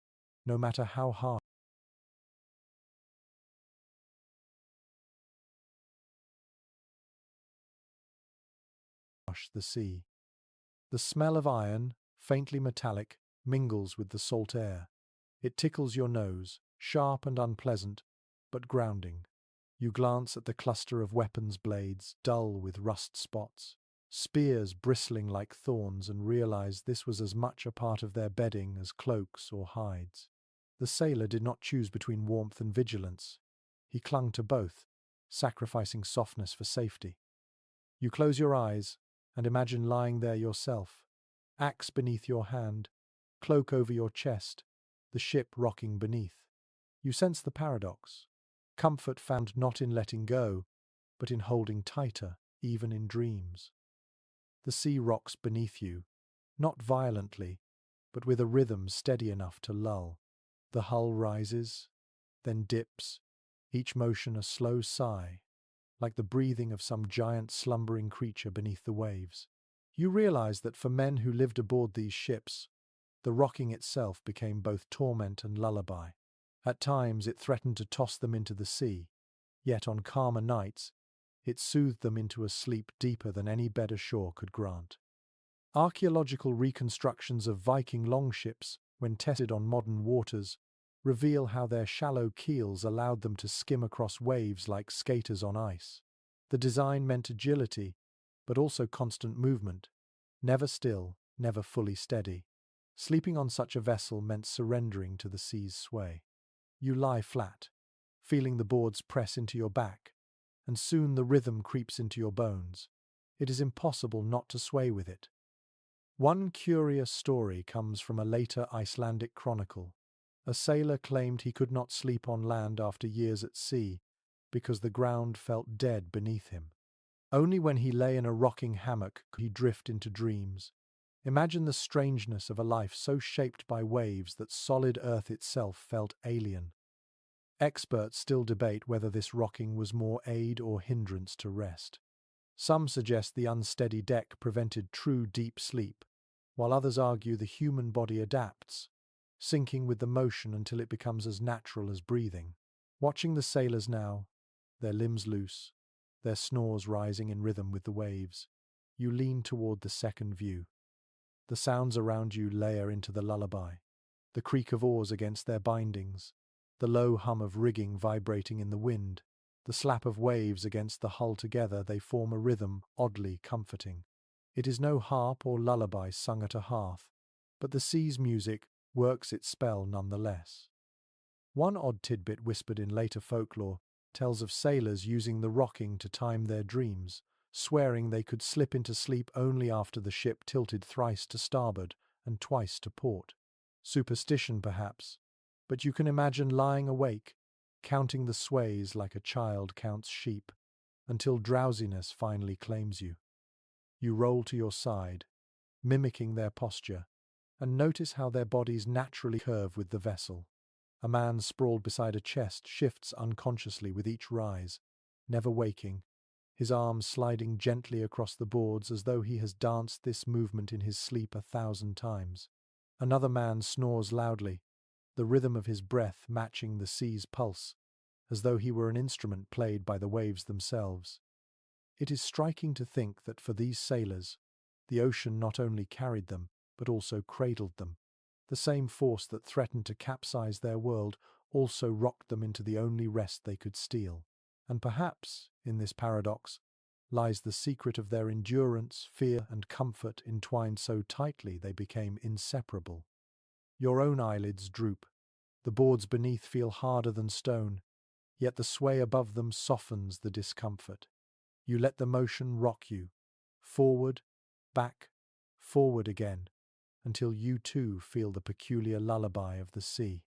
no matter how harsh the sea. The smell of iron, faintly metallic, mingles with the salt air. It tickles your nose, sharp and unpleasant, but grounding. You glance at the cluster of weapons blades, dull with rust spots, spears bristling like thorns, and realize this was as much a part of their bedding as cloaks or hides. The sailor did not choose between warmth and vigilance. He clung to both, sacrificing softness for safety. You close your eyes and imagine lying there yourself, axe beneath your hand, cloak over your chest, the ship rocking beneath. You sense the paradox. Comfort found not in letting go, but in holding tighter, even in dreams. The sea rocks beneath you, not violently, but with a rhythm steady enough to lull. The hull rises, then dips, each motion a slow sigh, like the breathing of some giant slumbering creature beneath the waves. You realize that for men who lived aboard these ships, the rocking itself became both torment and lullaby. At times it threatened to toss them into the sea, yet on calmer nights it soothed them into a sleep deeper than any bed ashore could grant. Archaeological reconstructions of Viking longships, when tested on modern waters, reveal how their shallow keels allowed them to skim across waves like skaters on ice. The design meant agility, but also constant movement, never still, never fully steady. Sleeping on such a vessel meant surrendering to the sea's sway. You lie flat, feeling the boards press into your back, and soon the rhythm creeps into your bones. It is impossible not to sway with it. One curious story comes from a later Icelandic chronicle. A sailor claimed he could not sleep on land after years at sea because the ground felt dead beneath him. Only when he lay in a rocking hammock could he drift into dreams. Imagine the strangeness of a life so shaped by waves that solid earth itself felt alien. Experts still debate whether this rocking was more aid or hindrance to rest. Some suggest the unsteady deck prevented true deep sleep, while others argue the human body adapts, sinking with the motion until it becomes as natural as breathing. Watching the sailors now, their limbs loose, their snores rising in rhythm with the waves, you lean toward the second view. The sounds around you layer into the lullaby, the creak of oars against their bindings, the low hum of rigging vibrating in the wind, the slap of waves against the hull. Together they form a rhythm oddly comforting. It is no harp or lullaby sung at a hearth, but the sea's music works its spell nonetheless. One odd tidbit whispered in later folklore tells of sailors using the rocking to time their dreams, swearing they could slip into sleep only after the ship tilted thrice to starboard and twice to port. Superstition, perhaps, but you can imagine lying awake, counting the sways like a child counts sheep, until drowsiness finally claims you. You roll to your side, mimicking their posture, and notice how their bodies naturally curve with the vessel. A man sprawled beside a chest shifts unconsciously with each rise, never waking, his arms sliding gently across the boards as though he has danced this movement in his sleep 1,000 times. Another man snores loudly, the rhythm of his breath matching the sea's pulse, as though he were an instrument played by the waves themselves. It is striking to think that for these sailors, the ocean not only carried them, but also cradled them. The same force that threatened to capsize their world also rocked them into the only rest they could steal. And perhaps, in this paradox, lies the secret of their endurance, fear, and comfort entwined so tightly they became inseparable. Your own eyelids droop. The boards beneath feel harder than stone, yet the sway above them softens the discomfort. You let the motion rock you, forward, back, forward again, until you too feel the peculiar lullaby of the sea.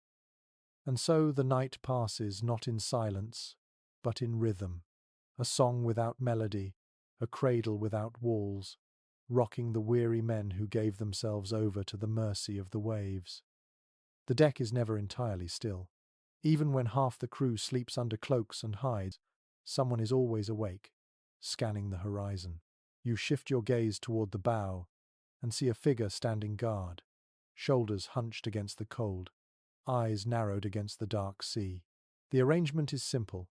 And so the night passes not in silence, but in rhythm, a song without melody, a cradle without walls, rocking the weary men who gave themselves over to the mercy of the waves. The deck is never entirely still. Even when half the crew sleeps under cloaks and hides, someone is always awake, scanning the horizon. You shift your gaze toward the bow and see a figure standing guard, shoulders hunched against the cold, eyes narrowed against the dark sea. The arrangement is simple.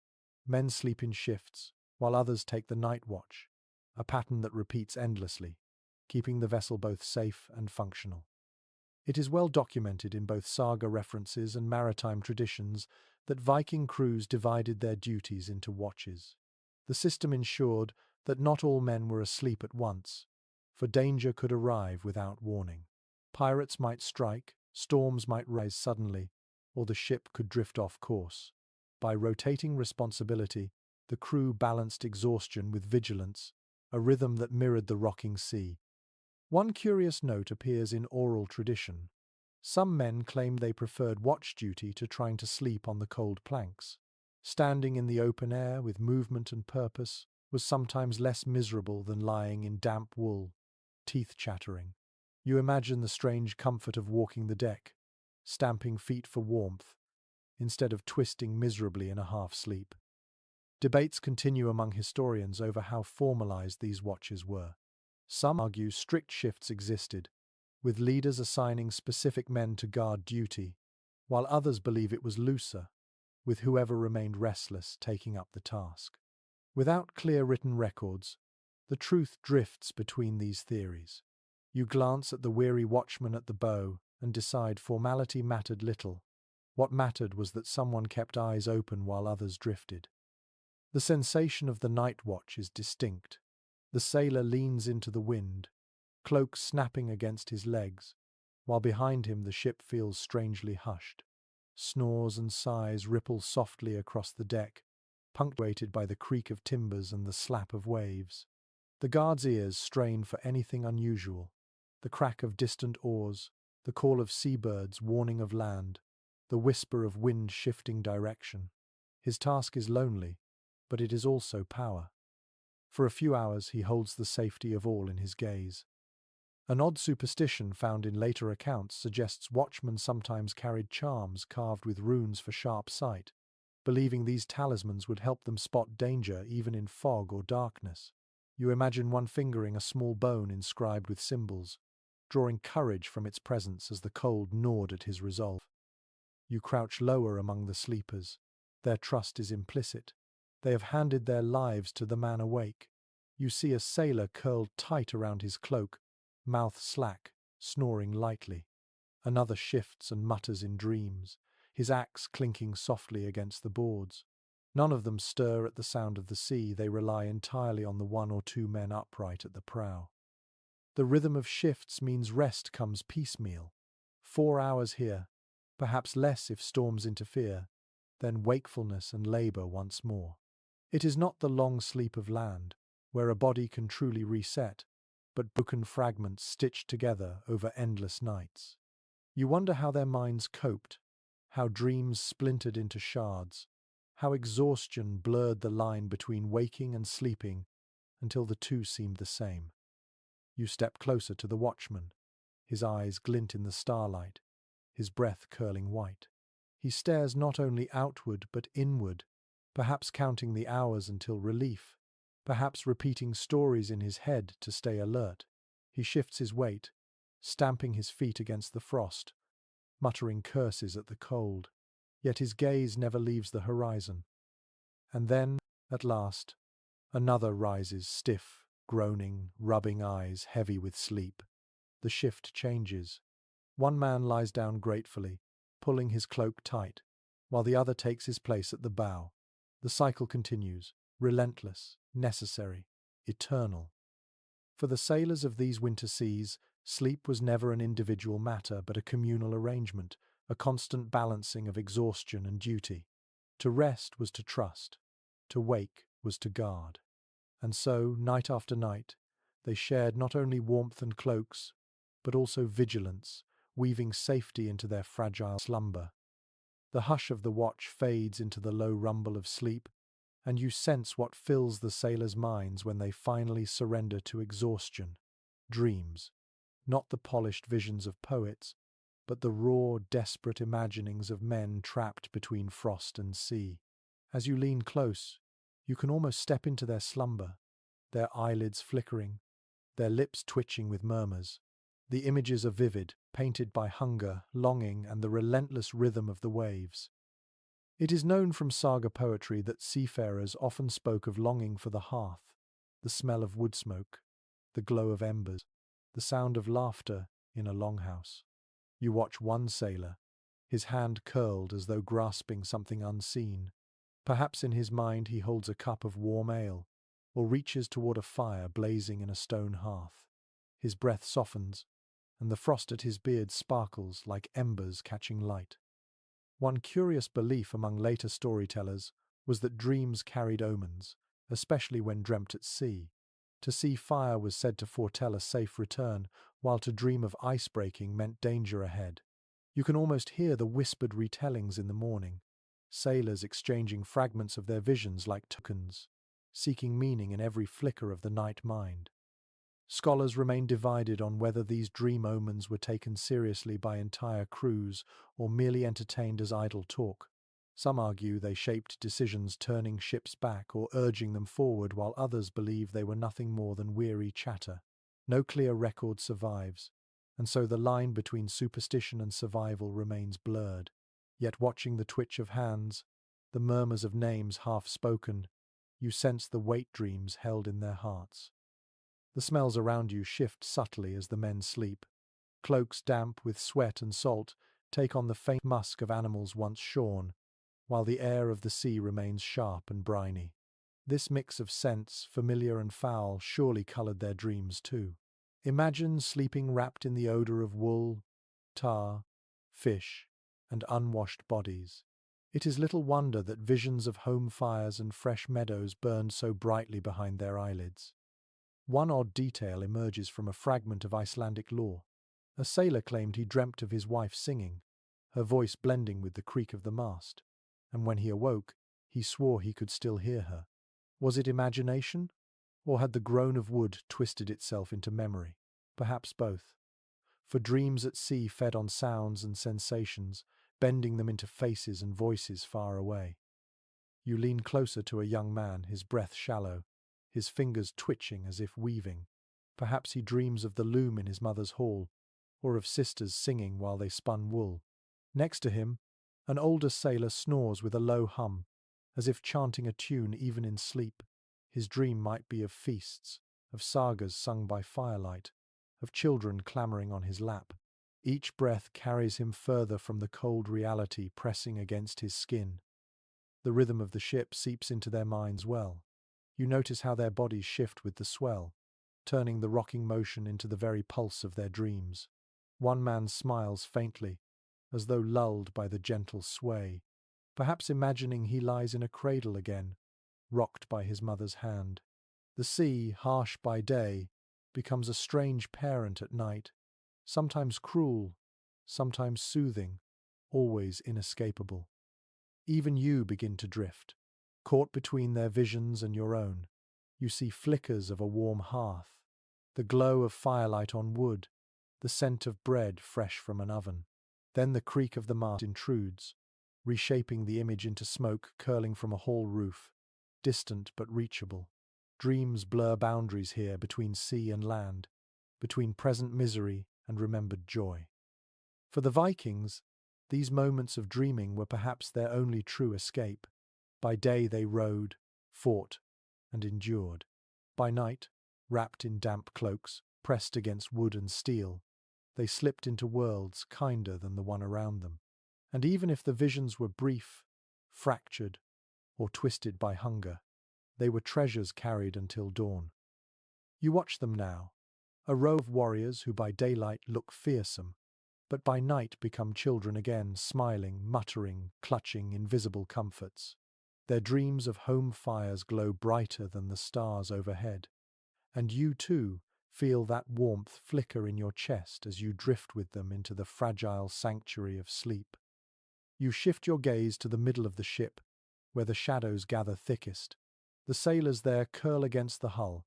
Men sleep in shifts, while others take the night watch, a pattern that repeats endlessly, keeping the vessel both safe and functional. It is well documented in both saga references and maritime traditions that Viking crews divided their duties into watches. The system ensured that not all men were asleep at once, for danger could arrive without warning. Pirates might strike, storms might rise suddenly, or the ship could drift off course. By rotating responsibility, the crew balanced exhaustion with vigilance, a rhythm that mirrored the rocking sea. One curious note appears in oral tradition. Some men claimed they preferred watch duty to trying to sleep on the cold planks. Standing in the open air with movement and purpose was sometimes less miserable than lying in damp wool, teeth chattering. You imagine the strange comfort of walking the deck, stamping feet for warmth, instead of twisting miserably in a half-sleep. Debates continue among historians over how formalized these watches were. Some argue strict shifts existed, with leaders assigning specific men to guard duty, while others believe it was looser, with whoever remained restless taking up the task. Without clear written records, the truth drifts between these theories. You glance at the weary watchman at the bow and decide formality mattered little. What mattered was that someone kept eyes open while others drifted. The sensation of the night watch is distinct. The sailor leans into the wind, cloak snapping against his legs, while behind him the ship feels strangely hushed. Snores and sighs ripple softly across the deck, punctuated by the creak of timbers and the slap of waves. The guard's ears strain for anything unusual: the crack of distant oars, the call of seabirds warning of land, the whisper of wind shifting direction. His task is lonely, but it is also power. For a few hours he holds the safety of all in his gaze. An odd superstition found in later accounts suggests watchmen sometimes carried charms carved with runes for sharp sight, believing these talismans would help them spot danger even in fog or darkness. You imagine one fingering a small bone inscribed with symbols, drawing courage from its presence as the cold gnawed at his resolve. You crouch lower among the sleepers. Their trust is implicit. They have handed their lives to the man awake. You see a sailor curled tight around his cloak, mouth slack, snoring lightly. Another shifts and mutters in dreams, his axe clinking softly against the boards. None of them stir at the sound of the sea. They rely entirely on the one or two men upright at the prow. The rhythm of shifts means rest comes piecemeal. 4 hours here, perhaps less if storms interfere, then wakefulness and labour once more. It is not the long sleep of land, where a body can truly reset, but broken fragments stitched together over endless nights. You wonder how their minds coped, how dreams splintered into shards, how exhaustion blurred the line between waking and sleeping until the two seemed the same. You step closer to the watchman. His eyes glint in the starlight, his breath curling white. He stares not only outward but inward, perhaps counting the hours until relief, perhaps repeating stories in his head to stay alert. He shifts his weight, stamping his feet against the frost, muttering curses at the cold, yet his gaze never leaves the horizon. And then, at last, another rises stiff, groaning, rubbing eyes heavy with sleep. The shift changes. One man lies down gratefully, pulling his cloak tight, while the other takes his place at the bow. The cycle continues, relentless, necessary, eternal. For the sailors of these winter seas, sleep was never an individual matter but a communal arrangement, a constant balancing of exhaustion and duty. To rest was to trust, to wake was to guard. And so, night after night, they shared not only warmth and cloaks, but also vigilance, weaving safety into their fragile slumber. The hush of the watch fades into the low rumble of sleep, and you sense what fills the sailors' minds when they finally surrender to exhaustion. Dreams, not the polished visions of poets, but the raw, desperate imaginings of men trapped between frost and sea. As you lean close, you can almost step into their slumber, their eyelids flickering, their lips twitching with murmurs. The images are vivid, painted by hunger, longing, and the relentless rhythm of the waves. It is known from saga poetry that seafarers often spoke of longing for the hearth, the smell of wood smoke, the glow of embers, the sound of laughter in a longhouse. You watch one sailor, his hand curled as though grasping something unseen. Perhaps in his mind he holds a cup of warm ale, or reaches toward a fire blazing in a stone hearth. His breath softens, and the frost at his beard sparkles like embers catching light. One curious belief among later storytellers was that dreams carried omens, especially when dreamt at sea. To see fire was said to foretell a safe return, while to dream of ice breaking meant danger ahead. You can almost hear the whispered retellings in the morning, sailors exchanging fragments of their visions like tokens, seeking meaning in every flicker of the night mind. Scholars remain divided on whether these dream omens were taken seriously by entire crews or merely entertained as idle talk. Some argue they shaped decisions, turning ships back or urging them forward, while others believe they were nothing more than weary chatter. No clear record survives, and so the line between superstition and survival remains blurred. Yet watching the twitch of hands, the murmurs of names half spoken, you sense the weight dreams held in their hearts. The smells around you shift subtly as the men sleep. Cloaks damp with sweat and salt take on the faint musk of animals once shorn, while the air of the sea remains sharp and briny. This mix of scents, familiar and foul, surely colored their dreams too. Imagine sleeping wrapped in the odor of wool, tar, fish, and unwashed bodies. It is little wonder that visions of home fires and fresh meadows burned so brightly behind their eyelids. One odd detail emerges from a fragment of Icelandic lore. A sailor claimed he dreamt of his wife singing, her voice blending with the creak of the mast, and when he awoke, he swore he could still hear her. Was it imagination, or had the groan of wood twisted itself into memory? Perhaps both. For dreams at sea fed on sounds and sensations, bending them into faces and voices far away. You lean closer to a young man, his breath shallow, his fingers twitching as if weaving. Perhaps he dreams of the loom in his mother's hall, or of sisters singing while they spun wool. Next to him, an older sailor snores with a low hum, as if chanting a tune even in sleep. His dream might be of feasts, of sagas sung by firelight, of children clamoring on his lap. Each breath carries him further from the cold reality pressing against his skin. The rhythm of the ship seeps into their minds well. You notice how their bodies shift with the swell, turning the rocking motion into the very pulse of their dreams. One man smiles faintly, as though lulled by the gentle sway, perhaps imagining he lies in a cradle again, rocked by his mother's hand. The sea, harsh by day, becomes a strange parent at night, sometimes cruel, sometimes soothing, always inescapable. Even you begin to drift, caught between their visions and your own. You see flickers of a warm hearth, the glow of firelight on wood, the scent of bread fresh from an oven. Then the creak of the mast intrudes, reshaping the image into smoke curling from a hall roof, distant but reachable. Dreams blur boundaries here between sea and land, between present misery and remembered joy. For the Vikings, these moments of dreaming were perhaps their only true escape. By day they rode, fought, and endured. By night, wrapped in damp cloaks, pressed against wood and steel, they slipped into worlds kinder than the one around them. And even if the visions were brief, fractured, or twisted by hunger, they were treasures carried until dawn. You watch them now, a row of warriors who by daylight look fearsome, but by night become children again, smiling, muttering, clutching invisible comforts. Their dreams of home fires glow brighter than the stars overhead, and you too feel that warmth flicker in your chest as you drift with them into the fragile sanctuary of sleep. You shift your gaze to the middle of the ship, where the shadows gather thickest. The sailors there curl against the hull,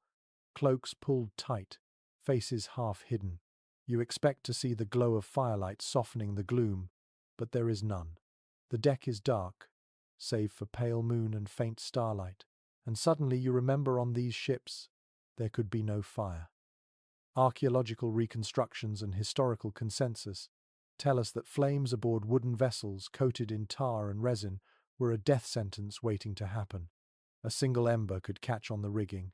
cloaks pulled tight, faces half hidden. You expect to see the glow of firelight softening the gloom, but there is none. The deck is dark, save for pale moon and faint starlight, and suddenly you remember on these ships, there could be no fire. Archaeological reconstructions and historical consensus tell us that flames aboard wooden vessels coated in tar and resin were a death sentence waiting to happen. A single ember could catch on the rigging,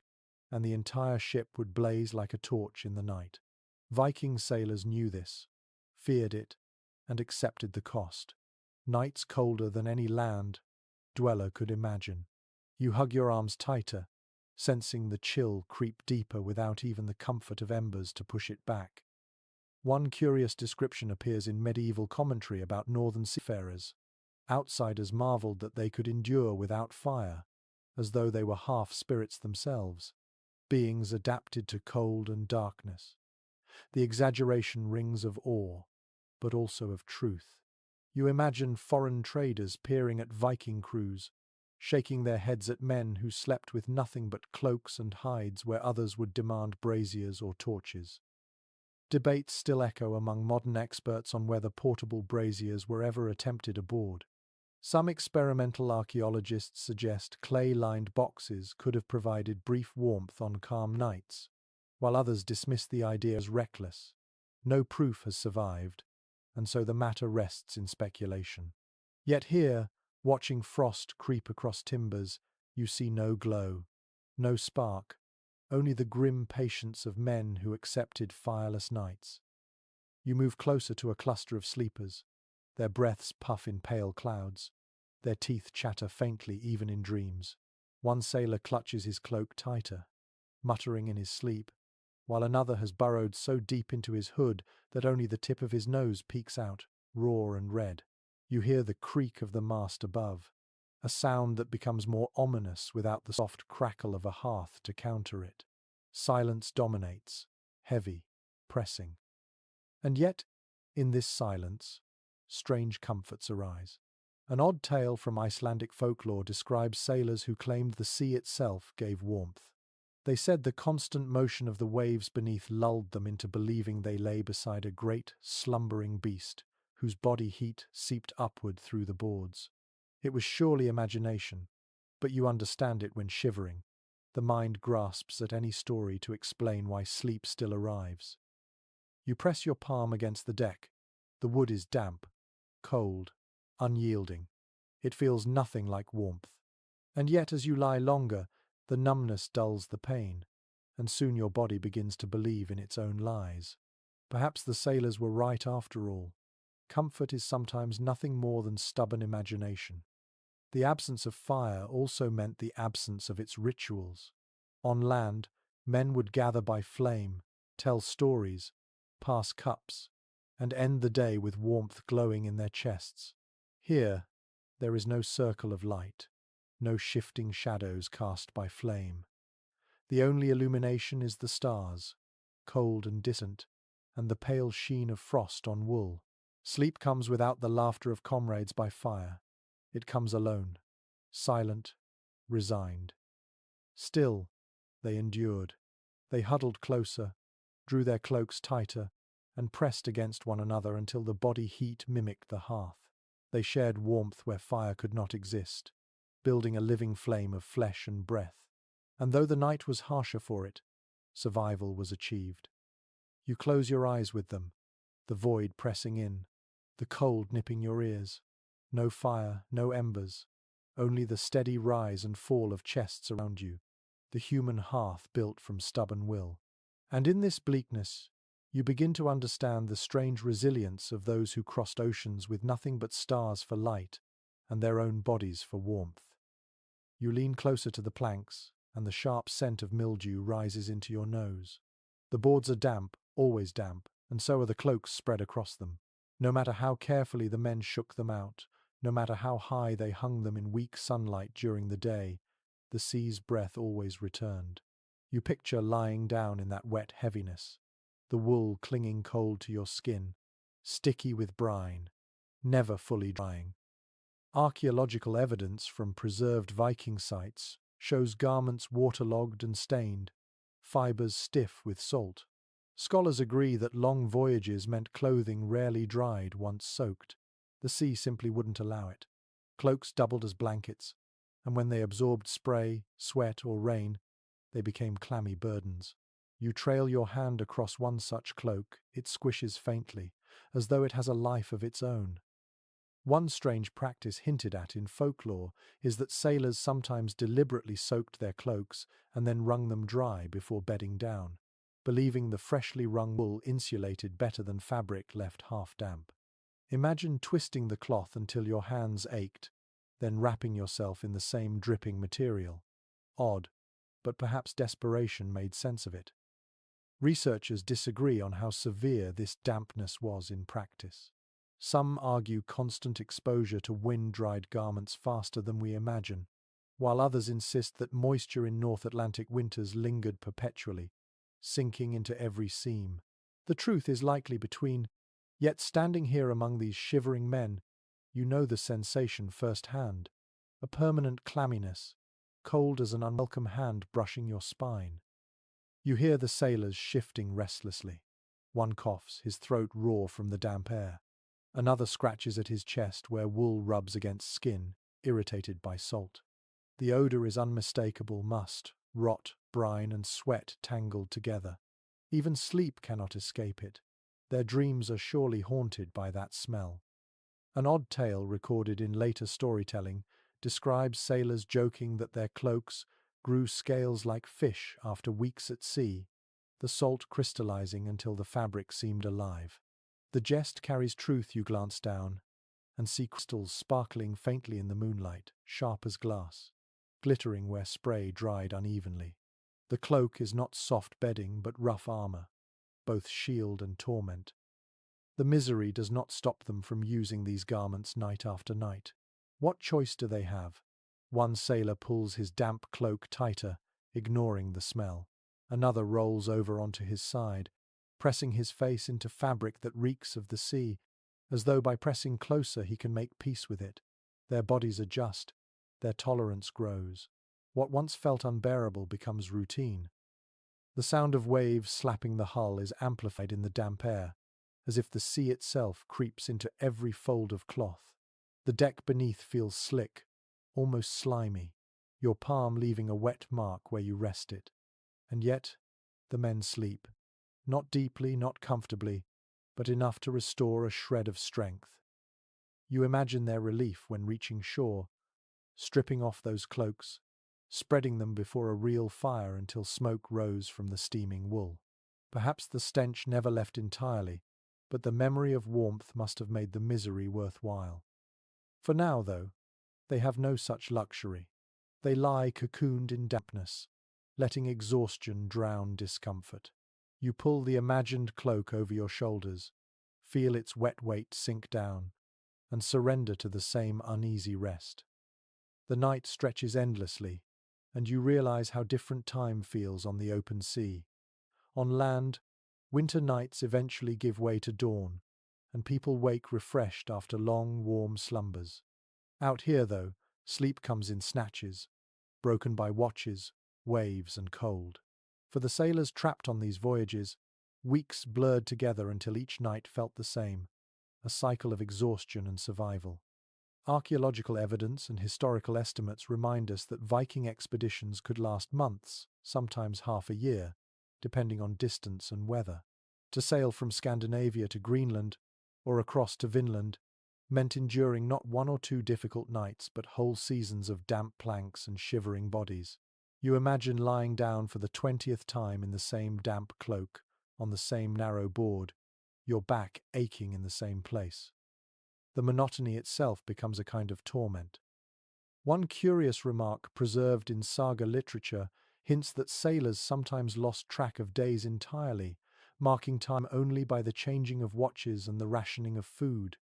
and the entire ship would blaze like a torch in the night. Viking sailors knew this, feared it, and accepted the cost. Nights colder than any land dweller could imagine. You hug your arms tighter, sensing the chill creep deeper without even the comfort of embers to push it back. One curious description appears in medieval commentary about northern seafarers. Outsiders marveled that they could endure without fire, as though they were half spirits themselves, beings adapted to cold and darkness. The exaggeration rings of awe, but also of truth. You imagine foreign traders peering at Viking crews, shaking their heads at men who slept with nothing but cloaks and hides where others would demand braziers or torches. Debates still echo among modern experts on whether portable braziers were ever attempted aboard. Some experimental archaeologists suggest clay-lined boxes could have provided brief warmth on calm nights, while others dismiss the idea as reckless. No proof has survived, and so the matter rests in speculation. Yet here, watching frost creep across timbers, you see no glow, no spark, only the grim patience of men who accepted fireless nights. You move closer to a cluster of sleepers. Their breaths puff in pale clouds. Their teeth chatter faintly even in dreams. One sailor clutches his cloak tighter, muttering in his sleep, while another has burrowed so deep into his hood that only the tip of his nose peeks out, raw and red. You hear the creak of the mast above, a sound that becomes more ominous without the soft crackle of a hearth to counter it. Silence dominates, heavy, pressing. And yet, in this silence, strange comforts arise. An odd tale from Icelandic folklore describes sailors who claimed the sea itself gave warmth. They said the constant motion of the waves beneath lulled them into believing they lay beside a great, slumbering beast, whose body heat seeped upward through the boards. It was surely imagination, but you understand it when shivering. The mind grasps at any story to explain why sleep still arrives. You press your palm against the deck. The wood is damp, cold, unyielding. It feels nothing like warmth. And yet as you lie longer, the numbness dulls the pain, and soon your body begins to believe in its own lies. Perhaps the sailors were right after all. Comfort is sometimes nothing more than stubborn imagination. The absence of fire also meant the absence of its rituals. On land, men would gather by flame, tell stories, pass cups, and end the day with warmth glowing in their chests. Here, there is no circle of light, no shifting shadows cast by flame. The only illumination is the stars, cold and distant, and the pale sheen of frost on wool. Sleep comes without the laughter of comrades by fire. It comes alone, silent, resigned. Still, they endured. They huddled closer, drew their cloaks tighter, and pressed against one another until the body heat mimicked the hearth. They shared warmth where fire could not exist, building a living flame of flesh and breath. And though the night was harsher for it, survival was achieved. You close your eyes with them, the void pressing in, the cold nipping your ears. No fire, no embers, only the steady rise and fall of chests around you, the human hearth built from stubborn will. And in this bleakness, you begin to understand the strange resilience of those who crossed oceans with nothing but stars for light and their own bodies for warmth. You lean closer to the planks, and the sharp scent of mildew rises into your nose. The boards are damp, always damp, and so are the cloaks spread across them. No matter how carefully the men shook them out, no matter how high they hung them in weak sunlight during the day, the sea's breath always returned. You picture lying down in that wet heaviness, the wool clinging cold to your skin, sticky with brine, never fully drying. Archaeological evidence from preserved Viking sites shows garments waterlogged and stained, fibers stiff with salt. Scholars agree that long voyages meant clothing rarely dried once soaked. The sea simply wouldn't allow it. Cloaks doubled as blankets, and when they absorbed spray, sweat, or rain, They became clammy burdens. You trail your hand across one such cloak, it squishes faintly, as though it has a life of its own. One strange practice hinted at in folklore is that sailors sometimes deliberately soaked their cloaks and then wrung them dry before bedding down, believing the freshly wrung wool insulated better than fabric left half damp. Imagine twisting the cloth until your hands ached, then wrapping yourself in the same dripping material. Odd, but perhaps desperation made sense of it. Researchers disagree on how severe this dampness was in practice. Some argue constant exposure to wind-dried garments faster than we imagine, while others insist that moisture in North Atlantic winters lingered perpetually, sinking into every seam. The truth is likely between, yet standing here among these shivering men, you know the sensation firsthand, a permanent clamminess, cold as an unwelcome hand brushing your spine. You hear the sailors shifting restlessly. One coughs, his throat raw from the damp air. Another scratches at his chest where wool rubs against skin, irritated by salt. The odor is unmistakable must, rot, brine, and sweat tangled together. Even sleep cannot escape it. Their dreams are surely haunted by that smell. An odd tale recorded in later storytelling describes sailors joking that their cloaks grew scales like fish after weeks at sea, the salt crystallizing until the fabric seemed alive. The jest carries truth. You glance down and see crystals sparkling faintly in the moonlight, sharp as glass, glittering where spray dried unevenly. The cloak is not soft bedding but rough armor, both shield and torment. The misery does not stop them from using these garments night after night. What choice do they have? One sailor pulls his damp cloak tighter, ignoring the smell. Another rolls over onto his side, pressing his face into fabric that reeks of the sea, as though by pressing closer he can make peace with it. Their bodies adjust, their tolerance grows. What once felt unbearable becomes routine. The sound of waves slapping the hull is amplified in the damp air, as if the sea itself creeps into every fold of cloth. The deck beneath feels slick, almost slimy, your palm leaving a wet mark where you rest it. And yet, the men sleep. Not deeply, not comfortably, but enough to restore a shred of strength. You imagine their relief when reaching shore, stripping off those cloaks, spreading them before a real fire until smoke rose from the steaming wool. Perhaps the stench never left entirely, but the memory of warmth must have made the misery worthwhile. For now, though, they have no such luxury. They lie cocooned in dampness, letting exhaustion drown discomfort. You pull the imagined cloak over your shoulders, feel its wet weight sink down, and surrender to the same uneasy rest. The night stretches endlessly, and you realize how different time feels on the open sea. On land, winter nights eventually give way to dawn, and people wake refreshed after long, warm slumbers. Out here, though, sleep comes in snatches, broken by watches, waves, and cold. For the sailors trapped on these voyages, weeks blurred together until each night felt the same, a cycle of exhaustion and survival. Archaeological evidence and historical estimates remind us that Viking expeditions could last months, sometimes half a year, depending on distance and weather. To sail from Scandinavia to Greenland, or across to Vinland, meant enduring not one or two difficult nights but whole seasons of damp planks and shivering bodies. You imagine lying down for the 20th time in the same damp cloak, on the same narrow board, your back aching in the same place. The monotony itself becomes a kind of torment. One curious remark preserved in saga literature hints that sailors sometimes lost track of days entirely, marking time only by the changing of watches and the rationing of food.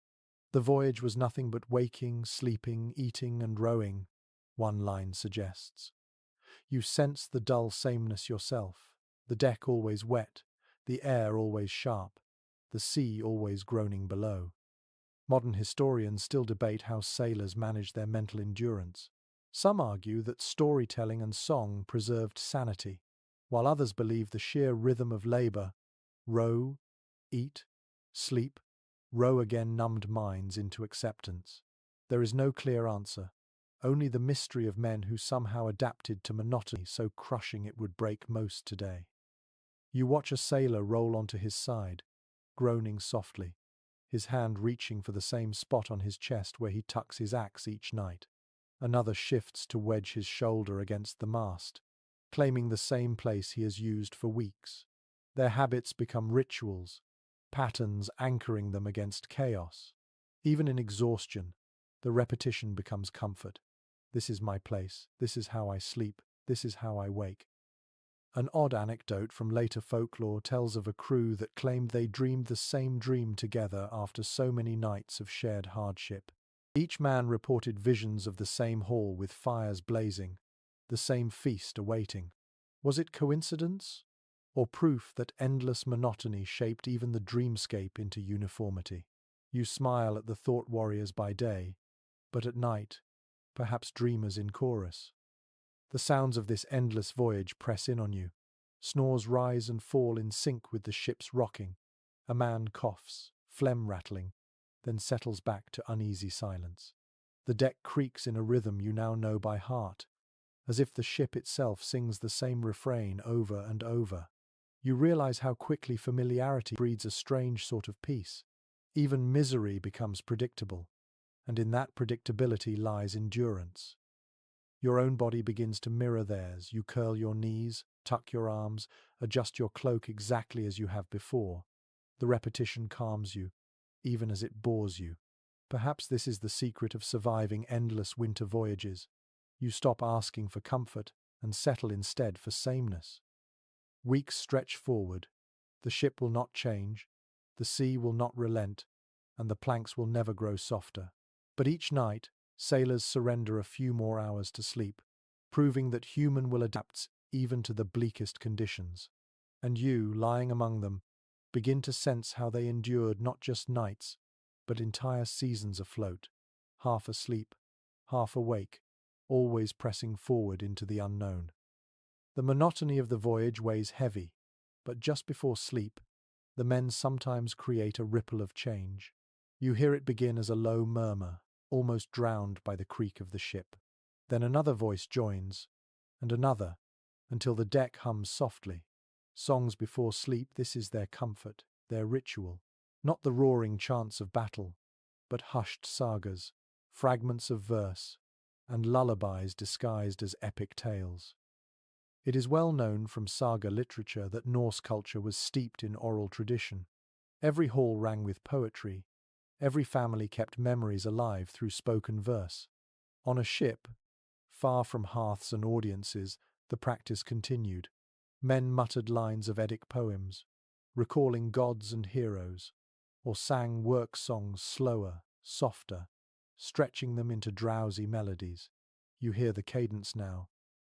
The voyage was nothing but waking, sleeping, eating, and rowing, one line suggests. You sense the dull sameness yourself, the deck always wet, the air always sharp, the sea always groaning below. Modern historians still debate how sailors managed their mental endurance. Some argue that storytelling and song preserved sanity, while others believe the sheer rhythm of labor, row, eat, sleep, row again, numbed minds into acceptance. There is no clear answer, only the mystery of men who somehow adapted to monotony so crushing it would break most today. You watch a sailor roll onto his side, groaning softly, his hand reaching for the same spot on his chest where he tucks his axe each night. Another shifts to wedge his shoulder against the mast, claiming the same place he has used for weeks. Their habits become rituals, patterns anchoring them against chaos. Even in exhaustion, the repetition becomes comfort. This is my place, this is how I sleep, this is how I wake. An odd anecdote from later folklore tells of a crew that claimed they dreamed the same dream together after so many nights of shared hardship. Each man reported visions of the same hall with fires blazing, the same feast awaiting. Was it coincidence, or proof that endless monotony shaped even the dreamscape into uniformity? You smile at the thought warriors by day, but at night, perhaps dreamers in chorus. The sounds of this endless voyage press in on you. Snores rise and fall in sync with the ship's rocking. A man coughs, phlegm rattling, then settles back to uneasy silence. The deck creaks in a rhythm you now know by heart, as if the ship itself sings the same refrain over and over. You realize how quickly familiarity breeds a strange sort of peace. Even misery becomes predictable, and in that predictability lies endurance. Your own body begins to mirror theirs. You curl your knees, tuck your arms, adjust your cloak exactly as you have before. The repetition calms you, even as it bores you. Perhaps this is the secret of surviving endless winter voyages. You stop asking for comfort and settle instead for sameness. Weeks stretch forward. The ship will not change, the sea will not relent, and the planks will never grow softer. But each night, sailors surrender a few more hours to sleep, proving that human will adapt even to the bleakest conditions. And you, lying among them, begin to sense how they endured not just nights, but entire seasons afloat, half asleep, half awake, always pressing forward into the unknown. The monotony of the voyage weighs heavy, but just before sleep, the men sometimes create a ripple of change. You hear it begin as a low murmur, almost drowned by the creak of the ship. Then another voice joins, and another, until the deck hums softly. Songs before sleep, this is their comfort, their ritual. Not the roaring chants of battle, but hushed sagas, fragments of verse, and lullabies disguised as epic tales. It is well known from saga literature that Norse culture was steeped in oral tradition. Every hall rang with poetry, every family kept memories alive through spoken verse. On a ship, far from hearths and audiences, the practice continued. Men muttered lines of Eddic poems, recalling gods and heroes, or sang work songs slower, softer, stretching them into drowsy melodies. You hear the cadence now,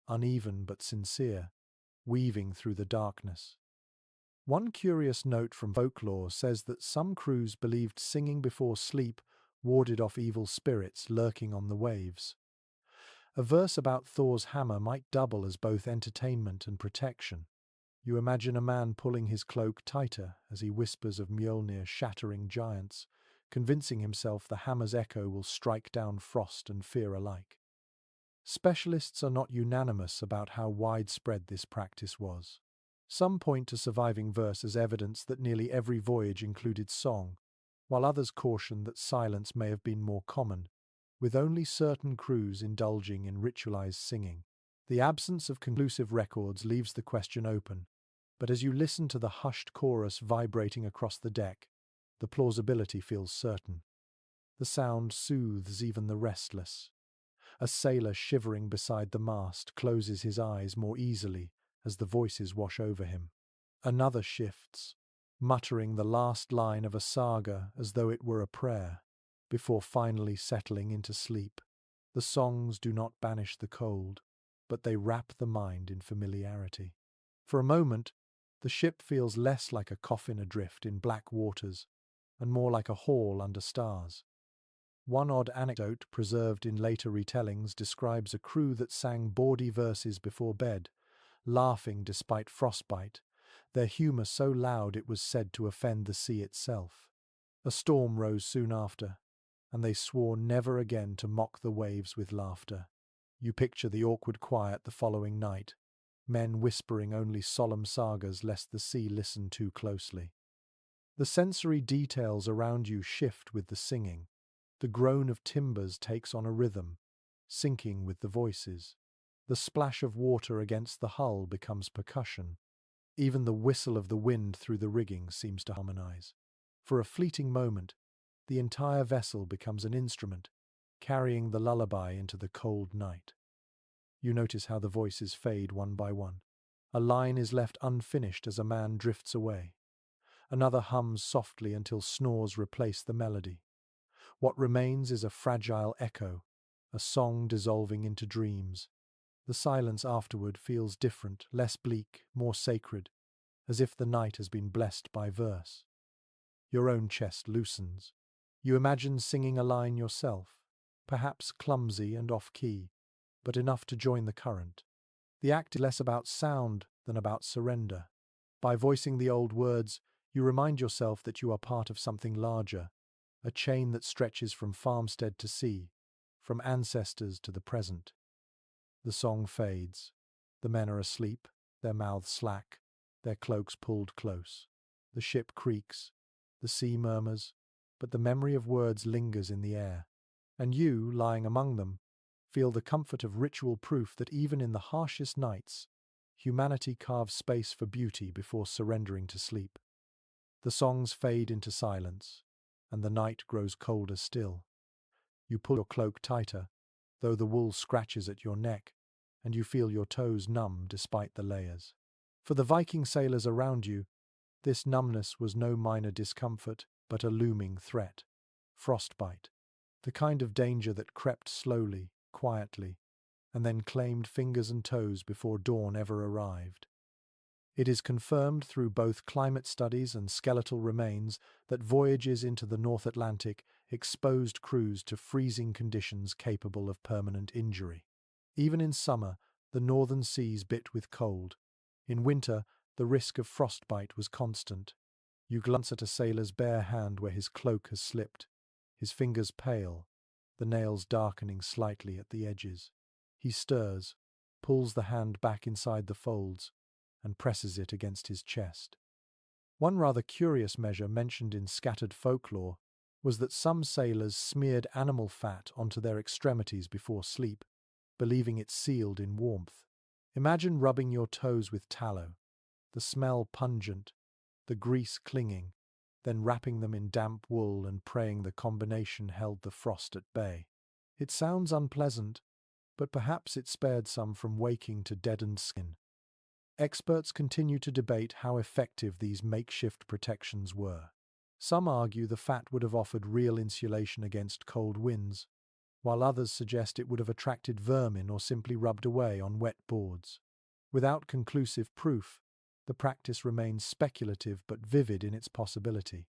uneven but sincere, weaving through the darkness. One curious note from folklore says that some crews believed singing before sleep warded off evil spirits lurking on the waves. A verse about Thor's hammer might double as both entertainment and protection. You imagine a man pulling his cloak tighter as he whispers of Mjolnir shattering giants, convincing himself the hammer's echo will strike down frost and fear alike. Specialists are not unanimous about how widespread this practice was. Some point to surviving verse as evidence that nearly every voyage included song, while others caution that silence may have been more common, with only certain crews indulging in ritualized singing. The absence of conclusive records leaves the question open, but as you listen to the hushed chorus vibrating across the deck, the plausibility feels certain. The sound soothes even the restless. A sailor shivering beside the mast closes his eyes more easily as the voices wash over him. Another shifts, muttering the last line of a saga as though it were a prayer, before finally settling into sleep. The songs do not banish the cold, but they wrap the mind in familiarity. For a moment, the ship feels less like a coffin adrift in black waters, and more like a hall under stars. One odd anecdote preserved in later retellings describes a crew that sang bawdy verses before bed, laughing despite frostbite, their humour so loud it was said to offend the sea itself. A storm rose soon after, and they swore never again to mock the waves with laughter. You picture the awkward quiet the following night, men whispering only solemn sagas lest the sea listen too closely. The sensory details around you shift with the singing. The groan of timbers takes on a rhythm, syncing with the voices. The splash of water against the hull becomes percussion. Even the whistle of the wind through the rigging seems to harmonize. For a fleeting moment, the entire vessel becomes an instrument, carrying the lullaby into the cold night. You notice how the voices fade one by one. A line is left unfinished as a man drifts away. Another hums softly until snores replace the melody. What remains is a fragile echo, a song dissolving into dreams. The silence afterward feels different, less bleak, more sacred, as if the night has been blessed by verse. Your own chest loosens. You imagine singing a line yourself, perhaps clumsy and off-key, but enough to join the current. The act is less about sound than about surrender. By voicing the old words, you remind yourself that you are part of something larger, a chain that stretches from farmstead to sea, from ancestors to the present. The song fades. The men are asleep, their mouths slack, their cloaks pulled close. The ship creaks, the sea murmurs, but the memory of words lingers in the air. And you, lying among them, feel the comfort of ritual proof that even in the harshest nights, humanity carves space for beauty before surrendering to sleep. The songs fade into silence, and the night grows colder still. You pull your cloak tighter, though the wool scratches at your neck, and you feel your toes numb despite the layers. For the Viking sailors around you, this numbness was no minor discomfort, but a looming threat. Frostbite, the kind of danger that crept slowly, quietly, and then claimed fingers and toes before dawn ever arrived. It is confirmed through both climate studies and skeletal remains that voyages into the North Atlantic exposed crews to freezing conditions capable of permanent injury. Even in summer, the northern seas bit with cold. In winter, the risk of frostbite was constant. You glance at a sailor's bare hand where his cloak has slipped, his fingers pale, the nails darkening slightly at the edges. He stirs, pulls the hand back inside the folds, and presses it against his chest. One rather curious measure mentioned in scattered folklore was that some sailors smeared animal fat onto their extremities before sleep, believing it sealed in warmth. Imagine rubbing your toes with tallow, the smell pungent, the grease clinging, then wrapping them in damp wool and praying the combination held the frost at bay. It sounds unpleasant, but perhaps it spared some from waking to deadened skin. Experts continue to debate how effective these makeshift protections were. Some argue the fat would have offered real insulation against cold winds, while others suggest it would have attracted vermin or simply rubbed away on wet boards. Without conclusive proof, the practice remains speculative but vivid in its possibility.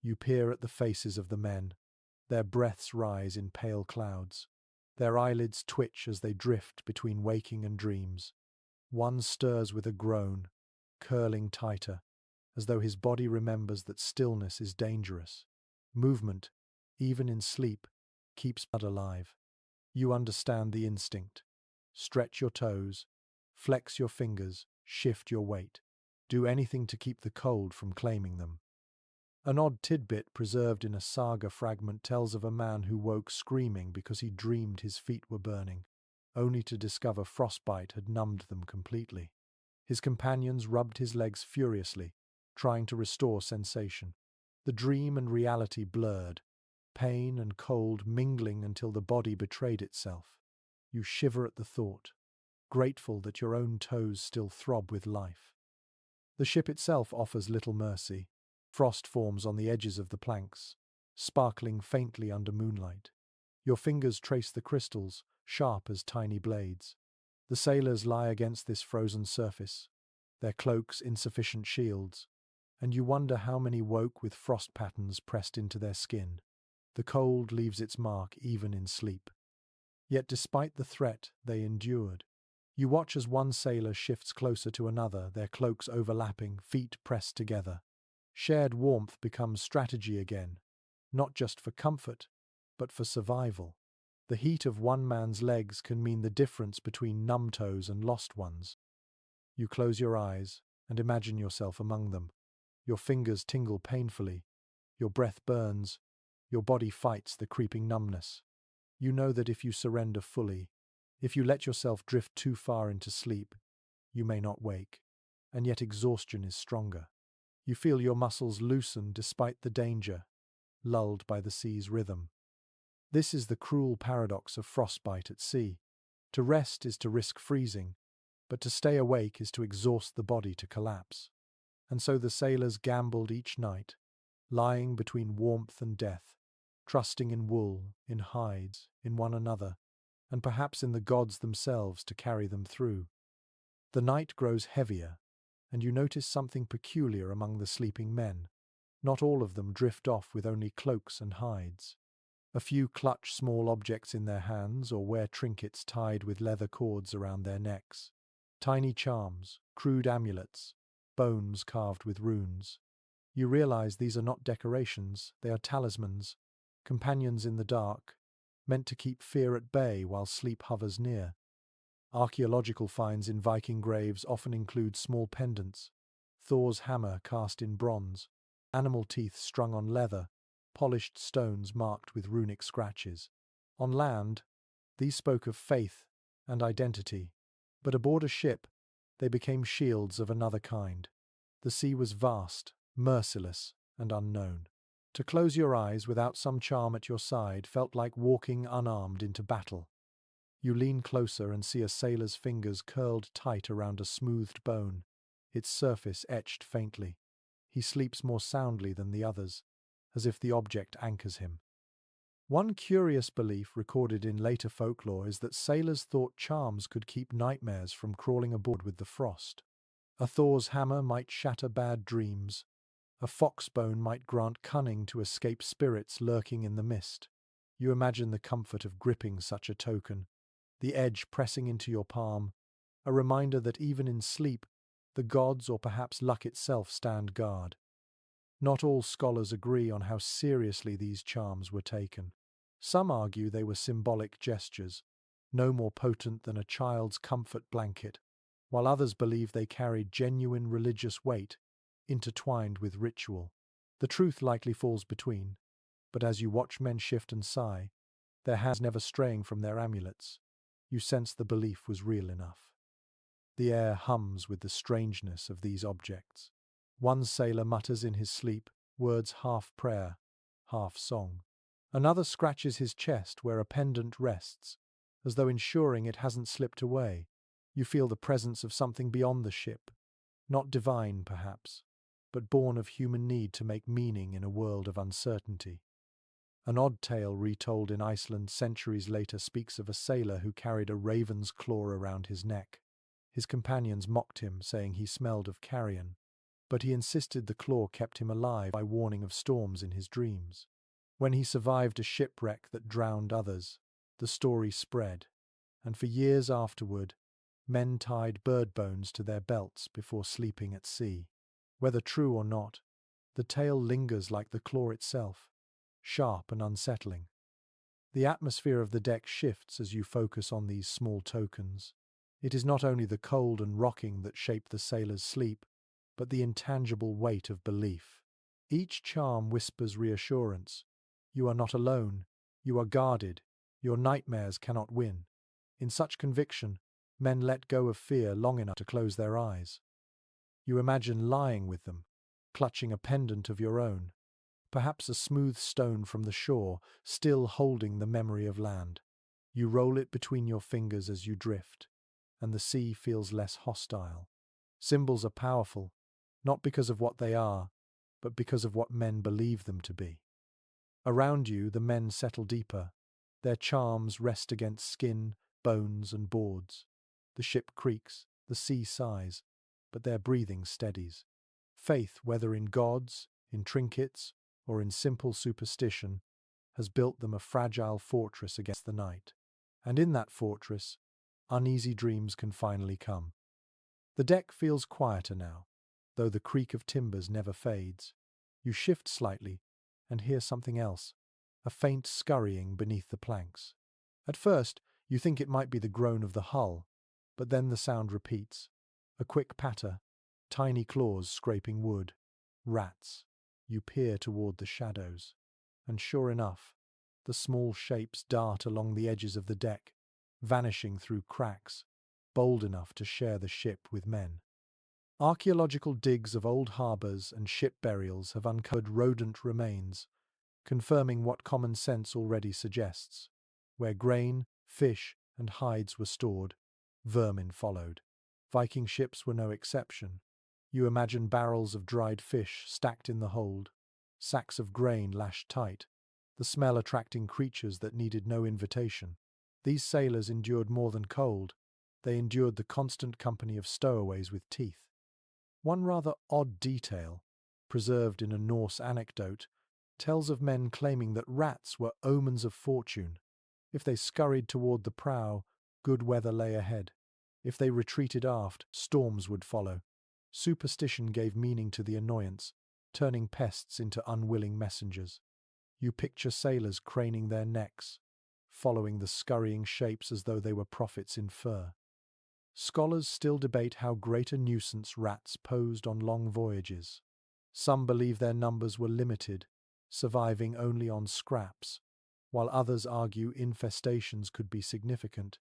You peer at the faces of the men. Their breaths rise in pale clouds. Their eyelids twitch as they drift between waking and dreams. One stirs with a groan, curling tighter, as though his body remembers that stillness is dangerous. Movement, even in sleep, keeps blood alive. You understand the instinct. Stretch your toes, flex your fingers, shift your weight. Do anything to keep the cold from claiming them. An odd tidbit preserved in a saga fragment tells of a man who woke screaming because he dreamed his feet were burning, only to discover frostbite had numbed them completely. His companions rubbed his legs furiously, trying to restore sensation. The dream and reality blurred, pain and cold mingling until the body betrayed itself. You shiver at the thought, grateful that your own toes still throb with life. The ship itself offers little mercy. Frost forms on the edges of the planks, sparkling faintly under moonlight. Your fingers trace the crystals, sharp as tiny blades. The sailors lie against this frozen surface, their cloaks insufficient shields, and you wonder how many woke with frost patterns pressed into their skin. The cold leaves its mark even in sleep. Yet despite the threat, they endured. You watch as one sailor shifts closer to another, their cloaks overlapping, feet pressed together. Shared warmth becomes strategy again, not just for comfort, but for survival. The heat of one man's legs can mean the difference between numb toes and lost ones. You close your eyes and imagine yourself among them. Your fingers tingle painfully, your breath burns, your body fights the creeping numbness. You know that if you surrender fully, if you let yourself drift too far into sleep, you may not wake, and yet exhaustion is stronger. You feel your muscles loosen despite the danger, lulled by the sea's rhythm. This is the cruel paradox of frostbite at sea. To rest is to risk freezing, but to stay awake is to exhaust the body to collapse. And so the sailors gambled each night, lying between warmth and death, trusting in wool, in hides, in one another, and perhaps in the gods themselves to carry them through. The night grows heavier, and you notice something peculiar among the sleeping men. Not all of them drift off with only cloaks and hides. A few clutch small objects in their hands or wear trinkets tied with leather cords around their necks. Tiny charms, crude amulets, bones carved with runes. You realize these are not decorations, they are talismans, companions in the dark, meant to keep fear at bay while sleep hovers near. Archaeological finds in Viking graves often include small pendants, Thor's hammer cast in bronze, animal teeth strung on leather, polished stones marked with runic scratches. On land, these spoke of faith and identity, but aboard a ship, they became shields of another kind. The sea was vast, merciless, and unknown. To close your eyes without some charm at your side felt like walking unarmed into battle. You lean closer and see a sailor's fingers curled tight around a smoothed bone, its surface etched faintly. He sleeps more soundly than the others, as if the object anchors him. One curious belief recorded in later folklore is that sailors thought charms could keep nightmares from crawling aboard with the frost. A Thor's hammer might shatter bad dreams. A fox bone might grant cunning to escape spirits lurking in the mist. You imagine the comfort of gripping such a token, the edge pressing into your palm, a reminder that even in sleep, the gods or perhaps luck itself stand guard. Not all scholars agree on how seriously these charms were taken. Some argue they were symbolic gestures, no more potent than a child's comfort blanket, while others believe they carried genuine religious weight, intertwined with ritual. The truth likely falls between, but as you watch men shift and sigh, their hands never straying from their amulets, you sense the belief was real enough. The air hums with the strangeness of these objects. One sailor mutters in his sleep, words half prayer, half song. Another scratches his chest where a pendant rests, as though ensuring it hasn't slipped away. You feel the presence of something beyond the ship, not divine perhaps, but born of human need to make meaning in a world of uncertainty. An odd tale retold in Iceland centuries later speaks of a sailor who carried a raven's claw around his neck. His companions mocked him, saying he smelled of carrion, but he insisted the claw kept him alive by warning of storms in his dreams. When he survived a shipwreck that drowned others, the story spread, and for years afterward, men tied bird bones to their belts before sleeping at sea. Whether true or not, the tale lingers like the claw itself, sharp and unsettling. The atmosphere of the deck shifts as you focus on these small tokens. It is not only the cold and rocking that shape the sailor's sleep, but the intangible weight of belief. Each charm whispers reassurance. You are not alone. You are guarded. Your nightmares cannot win. In such conviction, men let go of fear long enough to close their eyes. You imagine lying with them, clutching a pendant of your own, perhaps a smooth stone from the shore, still holding the memory of land. You roll it between your fingers as you drift, and the sea feels less hostile. Symbols are powerful, not because of what they are, but because of what men believe them to be. Around you, the men settle deeper. Their charms rest against skin, bones, and boards. The ship creaks, the sea sighs, but their breathing steadies. Faith, whether in gods, in trinkets, or in simple superstition, has built them a fragile fortress against the night. And in that fortress, uneasy dreams can finally come. The deck feels quieter now, though the creak of timbers never fades. You shift slightly and hear something else, a faint scurrying beneath the planks. At first, you think it might be the groan of the hull, but then the sound repeats. A quick patter, tiny claws scraping wood. Rats. You peer toward the shadows. And sure enough, the small shapes dart along the edges of the deck, vanishing through cracks, bold enough to share the ship with men. Archaeological digs of old harbours and ship burials have uncovered rodent remains, confirming what common sense already suggests. Where grain, fish, and hides were stored, vermin followed. Viking ships were no exception. You imagine barrels of dried fish stacked in the hold, sacks of grain lashed tight, the smell attracting creatures that needed no invitation. These sailors endured more than cold. They endured the constant company of stowaways with teeth. One rather odd detail, preserved in a Norse anecdote, tells of men claiming that rats were omens of fortune. If they scurried toward the prow, good weather lay ahead. If they retreated aft, storms would follow. Superstition gave meaning to the annoyance, turning pests into unwilling messengers. You picture sailors craning their necks, following the scurrying shapes as though they were prophets in fur. Scholars still debate how great a nuisance rats posed on long voyages. Some believe their numbers were limited, surviving only on scraps, while others argue infestations could be significant,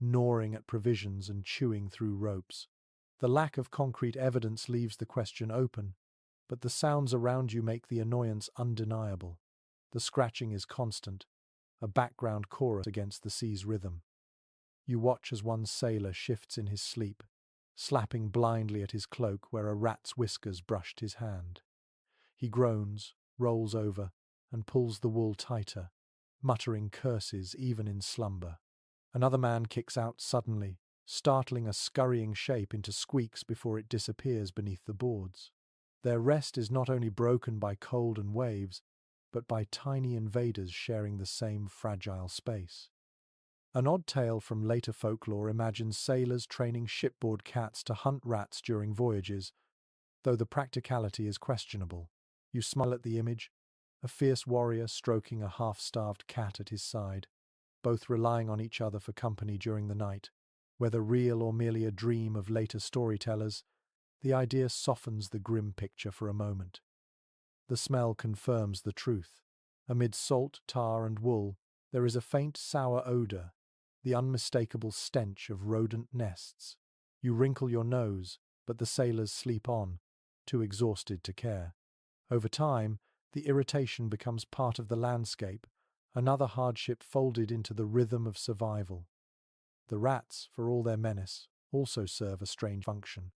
gnawing at provisions and chewing through ropes. The lack of concrete evidence leaves the question open, but the sounds around you make the annoyance undeniable. The scratching is constant, a background chorus against the sea's rhythm. You watch as one sailor shifts in his sleep, slapping blindly at his cloak where a rat's whiskers brushed his hand. He groans, rolls over, and pulls the wool tighter, muttering curses even in slumber. Another man kicks out suddenly, startling a scurrying shape into squeaks before it disappears beneath the boards. Their rest is not only broken by cold and waves, but by tiny invaders sharing the same fragile space. An odd tale from later folklore imagines sailors training shipboard cats to hunt rats during voyages, though the practicality is questionable. You smile at the image, a fierce warrior stroking a half-starved cat at his side, both relying on each other for company during the night. Whether real or merely a dream of later storytellers, the idea softens the grim picture for a moment. The smell confirms the truth. Amid salt, tar, and wool, there is a faint sour odor, the unmistakable stench of rodent nests. You wrinkle your nose, but the sailors sleep on, too exhausted to care. Over time, the irritation becomes part of the landscape, another hardship folded into the rhythm of survival. The rats, for all their menace, also serve a strange function.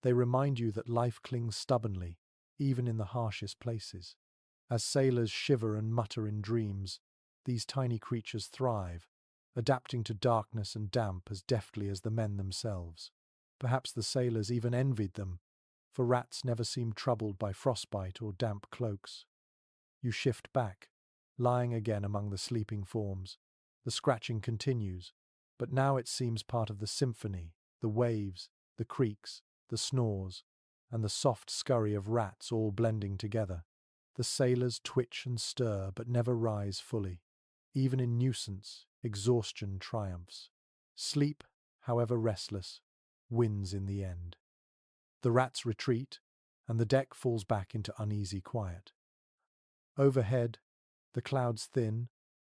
They remind you that life clings stubbornly, even in the harshest places. As sailors shiver and mutter in dreams, these tiny creatures thrive, adapting to darkness and damp as deftly as the men themselves. Perhaps the sailors even envied them, for rats never seemed troubled by frostbite or damp cloaks. You shift back, lying again among the sleeping forms. The scratching continues, but now it seems part of the symphony, the waves, the creaks, the snores, and the soft scurry of rats all blending together. The sailors twitch and stir, but never rise fully. Even in nuisance, exhaustion triumphs. Sleep, however restless, wins in the end. The rats retreat, and the deck falls back into uneasy quiet. Overhead, the clouds thin,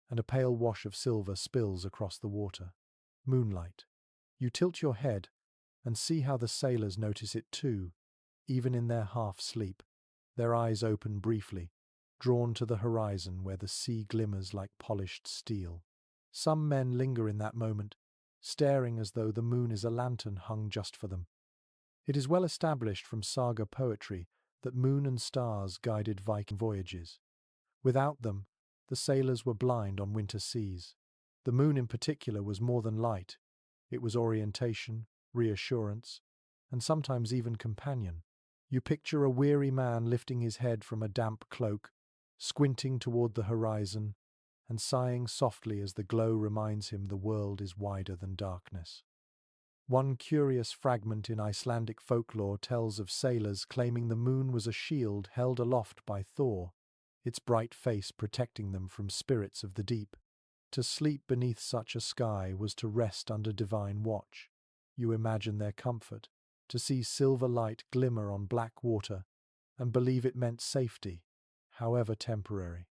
and a pale wash of silver spills across the water. Moonlight. You tilt your head and see how the sailors notice it too, even in their half-sleep. Their eyes open briefly, drawn to the horizon where the sea glimmers like polished steel. Some men linger in that moment, staring as though the moon is a lantern hung just for them. It is well established from saga poetry that moon and stars guided Viking voyages. Without them, the sailors were blind on winter seas. The moon in particular was more than light. It was orientation, reassurance, and sometimes even companion. You picture a weary man lifting his head from a damp cloak, squinting toward the horizon, and sighing softly as the glow reminds him the world is wider than darkness. One curious fragment in Icelandic folklore tells of sailors claiming the moon was a shield held aloft by Thor, its bright face protecting them from spirits of the deep. To sleep beneath such a sky was to rest under divine watch. You imagine their comfort, to see silver light glimmer on black water, and believe it meant safety, however temporary.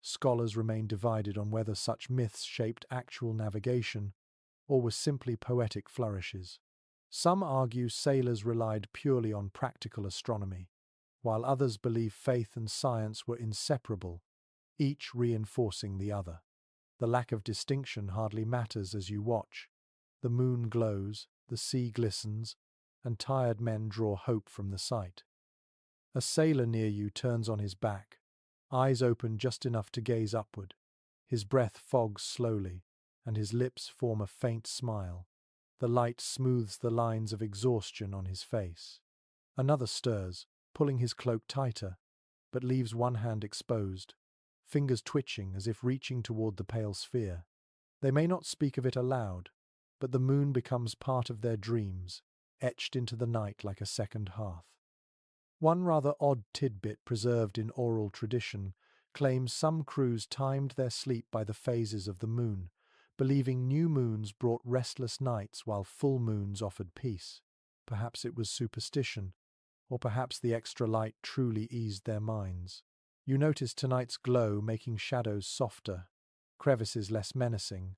Scholars remain divided on whether such myths shaped actual navigation or were simply poetic flourishes. Some argue sailors relied purely on practical astronomy, while others believe faith and science were inseparable, each reinforcing the other. The lack of distinction hardly matters as you watch. The moon glows, the sea glistens, and tired men draw hope from the sight. A sailor near you turns on his back, eyes open just enough to gaze upward. His breath fogs slowly, and his lips form a faint smile. The light smooths the lines of exhaustion on his face. Another stirs, pulling his cloak tighter, but leaves one hand exposed, fingers twitching as if reaching toward the pale sphere. They may not speak of it aloud, but the moon becomes part of their dreams, etched into the night like a second hearth. One rather odd tidbit preserved in oral tradition claims some crews timed their sleep by the phases of the moon, believing new moons brought restless nights while full moons offered peace. Perhaps it was superstition, or perhaps the extra light truly eased their minds. You notice tonight's glow making shadows softer, crevices less menacing,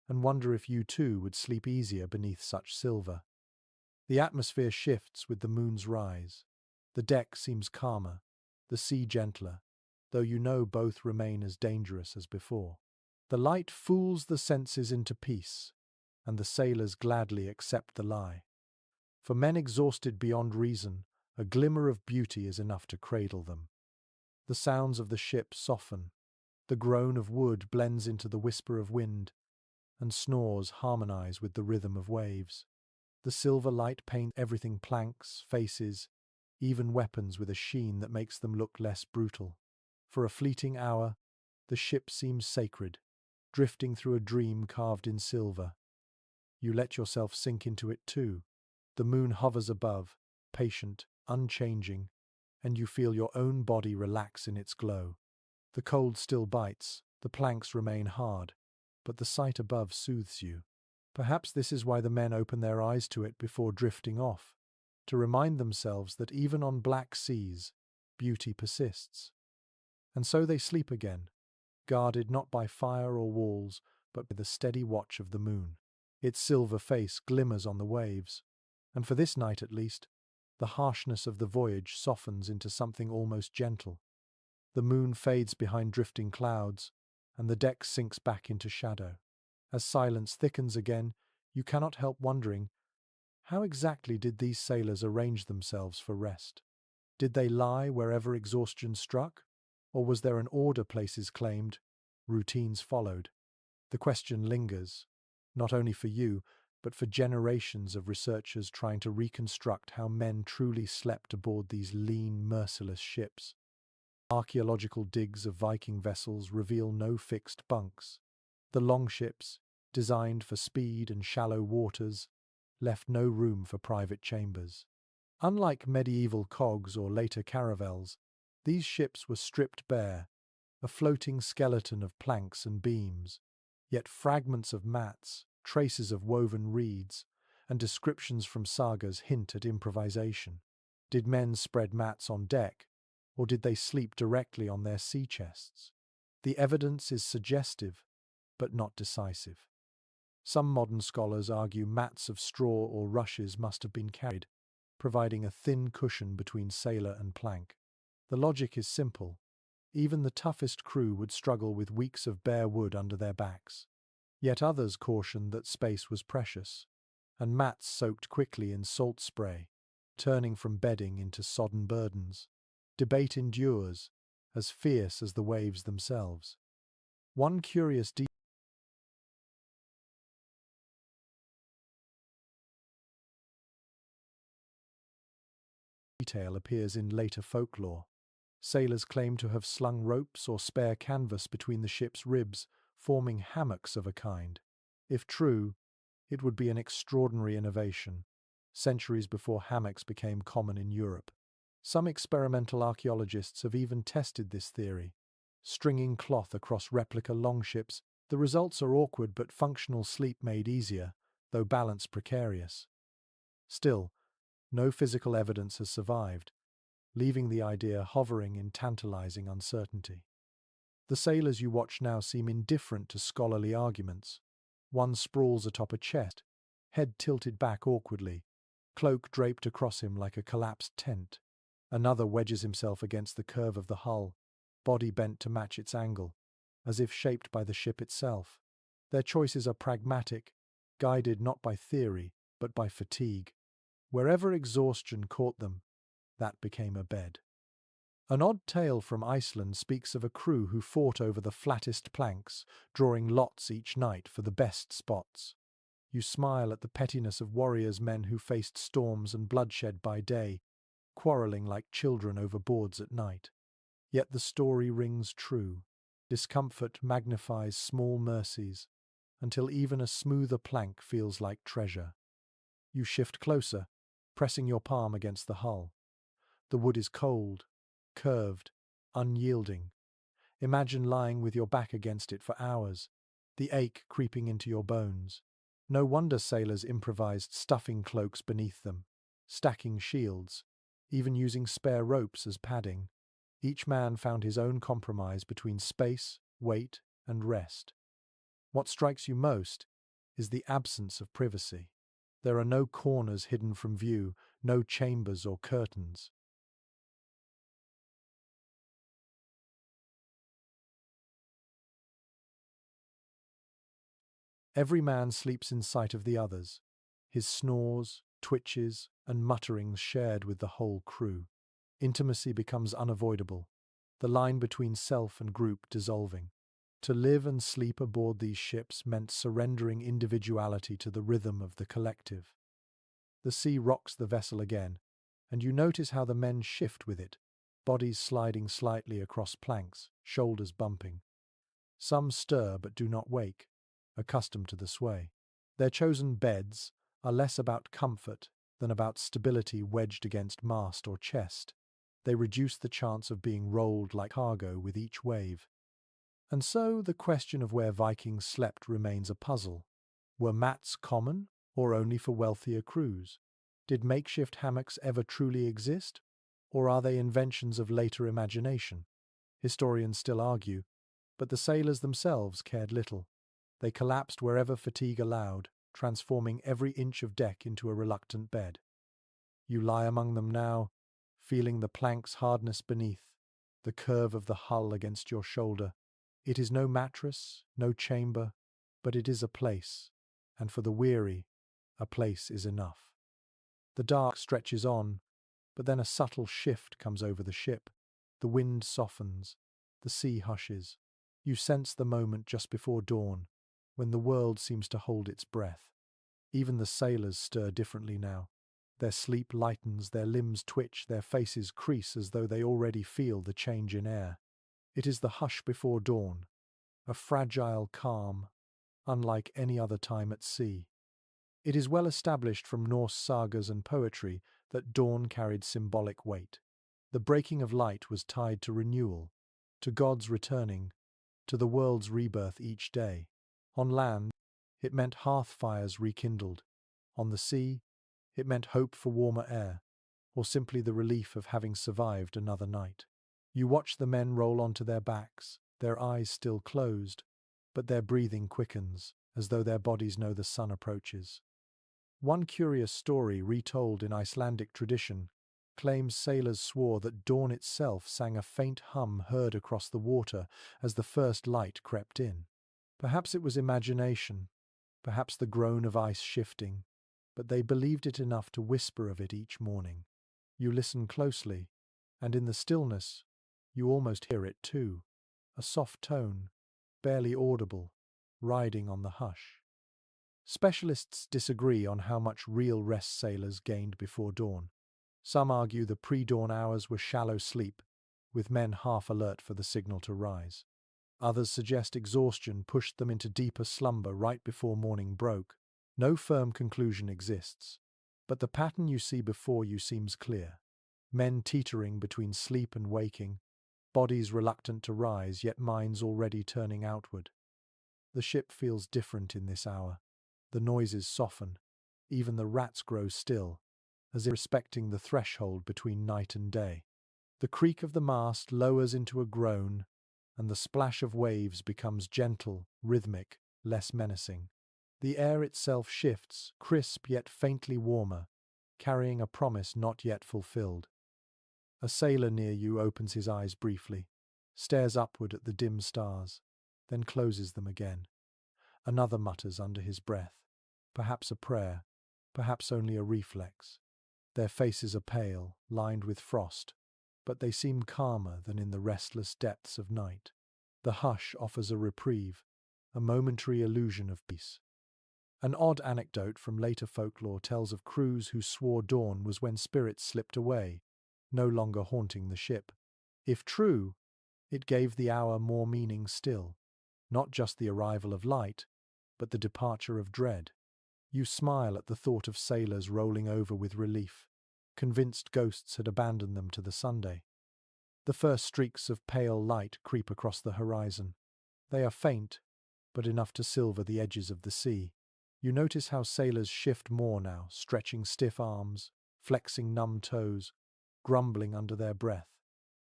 and wonder if you too would sleep easier beneath such silver. The atmosphere shifts with the moon's rise. The deck seems calmer, the sea gentler, though you know both remain as dangerous as before. The light fools the senses into peace, and the sailors gladly accept the lie. For men exhausted beyond reason, a glimmer of beauty is enough to cradle them. The sounds of the ship soften. The groan of wood blends into the whisper of wind, and snores harmonize with the rhythm of waves. The silver light paints everything, planks, faces, even weapons, with a sheen that makes them look less brutal. For a fleeting hour, the ship seems sacred, drifting through a dream carved in silver. You let yourself sink into it too. The moon hovers above, patient, unchanging, and you feel your own body relax in its glow. The cold still bites, the planks remain hard, but the sight above soothes you. Perhaps this is why the men open their eyes to it before drifting off, to remind themselves that even on black seas, beauty persists. And so they sleep again, guarded not by fire or walls, but by the steady watch of the moon. Its silver face glimmers on the waves, and for this night at least, the harshness of the voyage softens into something almost gentle. The moon fades behind drifting clouds, and the deck sinks back into shadow. As silence thickens again, you cannot help wondering, how exactly did these sailors arrange themselves for rest? Did they lie wherever exhaustion struck? Or was there an order places claimed, routines followed? The question lingers, not only for you, but for generations of researchers trying to reconstruct how men truly slept aboard these lean, merciless ships. Archaeological digs of Viking vessels reveal no fixed bunks. The longships, designed for speed and shallow waters, left no room for private chambers. Unlike medieval cogs or later caravels, these ships were stripped bare, a floating skeleton of planks and beams. Yet fragments of mats, traces of woven reeds, and descriptions from sagas hint at improvisation. Did men spread mats on deck, or did they sleep directly on their sea chests? The evidence is suggestive, but not decisive. Some modern scholars argue mats of straw or rushes must have been carried, providing a thin cushion between sailor and plank. The logic is simple. Even the toughest crew would struggle with weeks of bare wood under their backs. Yet others cautioned that space was precious, and mats soaked quickly in salt spray, turning from bedding into sodden burdens. Debate endures, as fierce as the waves themselves. One curious detail appears in later folklore. Sailors claim to have slung ropes or spare canvas between the ship's ribs, forming hammocks of a kind. If true, it would be an extraordinary innovation, centuries before hammocks became common in Europe. Some experimental archaeologists have even tested this theory. Stringing cloth across replica longships, the results are awkward but functional sleep made easier, though balance precarious. Still, no physical evidence has survived, leaving the idea hovering in tantalizing uncertainty. The sailors you watch now seem indifferent to scholarly arguments. One sprawls atop a chest, head tilted back awkwardly, cloak draped across him like a collapsed tent. Another wedges himself against the curve of the hull, body bent to match its angle, as if shaped by the ship itself. Their choices are pragmatic, guided not by theory, but by fatigue. Wherever exhaustion caught them, that became a bed. An odd tale from Iceland speaks of a crew who fought over the flattest planks, drawing lots each night for the best spots. You smile at the pettiness of warriors, men who faced storms and bloodshed by day, quarreling like children over boards at night. Yet the story rings true. Discomfort magnifies small mercies, until even a smoother plank feels like treasure. You shift closer, pressing your palm against the hull. The wood is cold, curved, unyielding. Imagine lying with your back against it for hours, the ache creeping into your bones. No wonder sailors improvised stuffing cloaks beneath them, stacking shields, even using spare ropes as padding. Each man found his own compromise between space, weight, and rest. What strikes you most is the absence of privacy. There are no corners hidden from view, no chambers or curtains. Every man sleeps in sight of the others, his snores, twitches, and mutterings shared with the whole crew. Intimacy becomes unavoidable, the line between self and group dissolving. To live and sleep aboard these ships meant surrendering individuality to the rhythm of the collective. The sea rocks the vessel again, and you notice how the men shift with it, bodies sliding slightly across planks, shoulders bumping. Some stir but do not wake, accustomed to the sway. Their chosen beds are less about comfort than about stability wedged against mast or chest. They reduce the chance of being rolled like cargo with each wave. And so the question of where Vikings slept remains a puzzle. Were mats common, or only for wealthier crews? Did makeshift hammocks ever truly exist, or are they inventions of later imagination? Historians still argue, but the sailors themselves cared little. They collapsed wherever fatigue allowed, transforming every inch of deck into a reluctant bed. You lie among them now, feeling the plank's hardness beneath, the curve of the hull against your shoulder. It is no mattress, no chamber, but it is a place, and for the weary, a place is enough. The dark stretches on, but then a subtle shift comes over the ship. The wind softens, the sea hushes. You sense the moment just before dawn, when the world seems to hold its breath. Even the sailors stir differently now. Their sleep lightens, their limbs twitch, their faces crease as though they already feel the change in air. It is the hush before dawn, a fragile calm, unlike any other time at sea. It is well established from Norse sagas and poetry that dawn carried symbolic weight. The breaking of light was tied to renewal, to God's returning, to the world's rebirth each day. On land, it meant hearth fires rekindled. On the sea, it meant hope for warmer air, or simply the relief of having survived another night. You watch the men roll onto their backs, their eyes still closed, but their breathing quickens, as though their bodies know the sun approaches. One curious story, retold in Icelandic tradition, claims sailors swore that dawn itself sang a faint hum heard across the water as the first light crept in. Perhaps it was imagination, perhaps the groan of ice shifting, but they believed it enough to whisper of it each morning. You listen closely, and in the stillness, you almost hear it too, a soft tone, barely audible, riding on the hush. Specialists disagree on how much real rest sailors gained before dawn. Some argue the pre-dawn hours were shallow sleep, with men half alert for the signal to rise. Others suggest exhaustion pushed them into deeper slumber right before morning broke. No firm conclusion exists, but the pattern you see before you seems clear. men teetering between sleep and waking, bodies reluctant to rise, yet minds already turning outward. The ship feels different in this hour. The noises soften, even the rats grow still, as if respecting the threshold between night and day. The creak of the mast lowers into a groan, and the splash of waves becomes gentle, rhythmic, less menacing. The air itself shifts, crisp yet faintly warmer, carrying a promise not yet fulfilled. A sailor near you opens his eyes briefly, stares upward at the dim stars, then closes them again. Another mutters under his breath, perhaps a prayer, perhaps only a reflex. Their faces are pale, lined with frost, but they seem calmer than in the restless depths of night. The hush offers a reprieve, a momentary illusion of peace. An odd anecdote from later folklore tells of crews who swore dawn was when spirits slipped away, no longer haunting the ship. If true, it gave the hour more meaning still, not just the arrival of light, but the departure of dread. You smile at the thought of sailors rolling over with relief, convinced ghosts had abandoned them to the Sunday. The first streaks of pale light creep across the horizon. They are faint, but enough to silver the edges of the sea. You notice how sailors shift more now, stretching stiff arms, flexing numb toes, grumbling under their breath.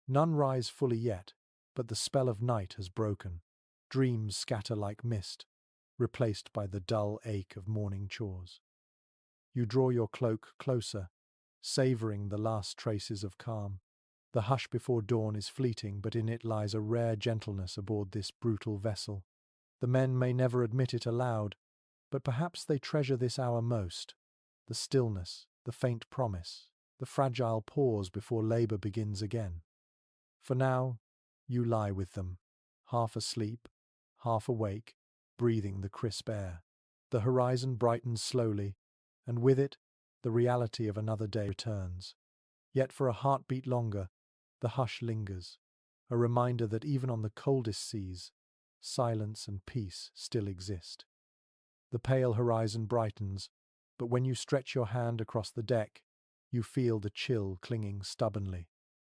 None rise fully yet, but the spell of night has broken. Dreams scatter like mist, replaced by the dull ache of morning chores. You draw your cloak closer, savouring the last traces of calm. The hush before dawn is fleeting, but in it lies a rare gentleness aboard this brutal vessel. The men may never admit it aloud, but perhaps they treasure this hour most. The stillness, the faint promise, the fragile pause before labour begins again. For now, you lie with them, half asleep, half awake, breathing the crisp air. The horizon brightens slowly, and with it, the reality of another day returns. Yet for a heartbeat longer, the hush lingers, a reminder that even on the coldest seas, silence and peace still exist. The pale horizon brightens, but when you stretch your hand across the deck, you feel the chill clinging stubbornly.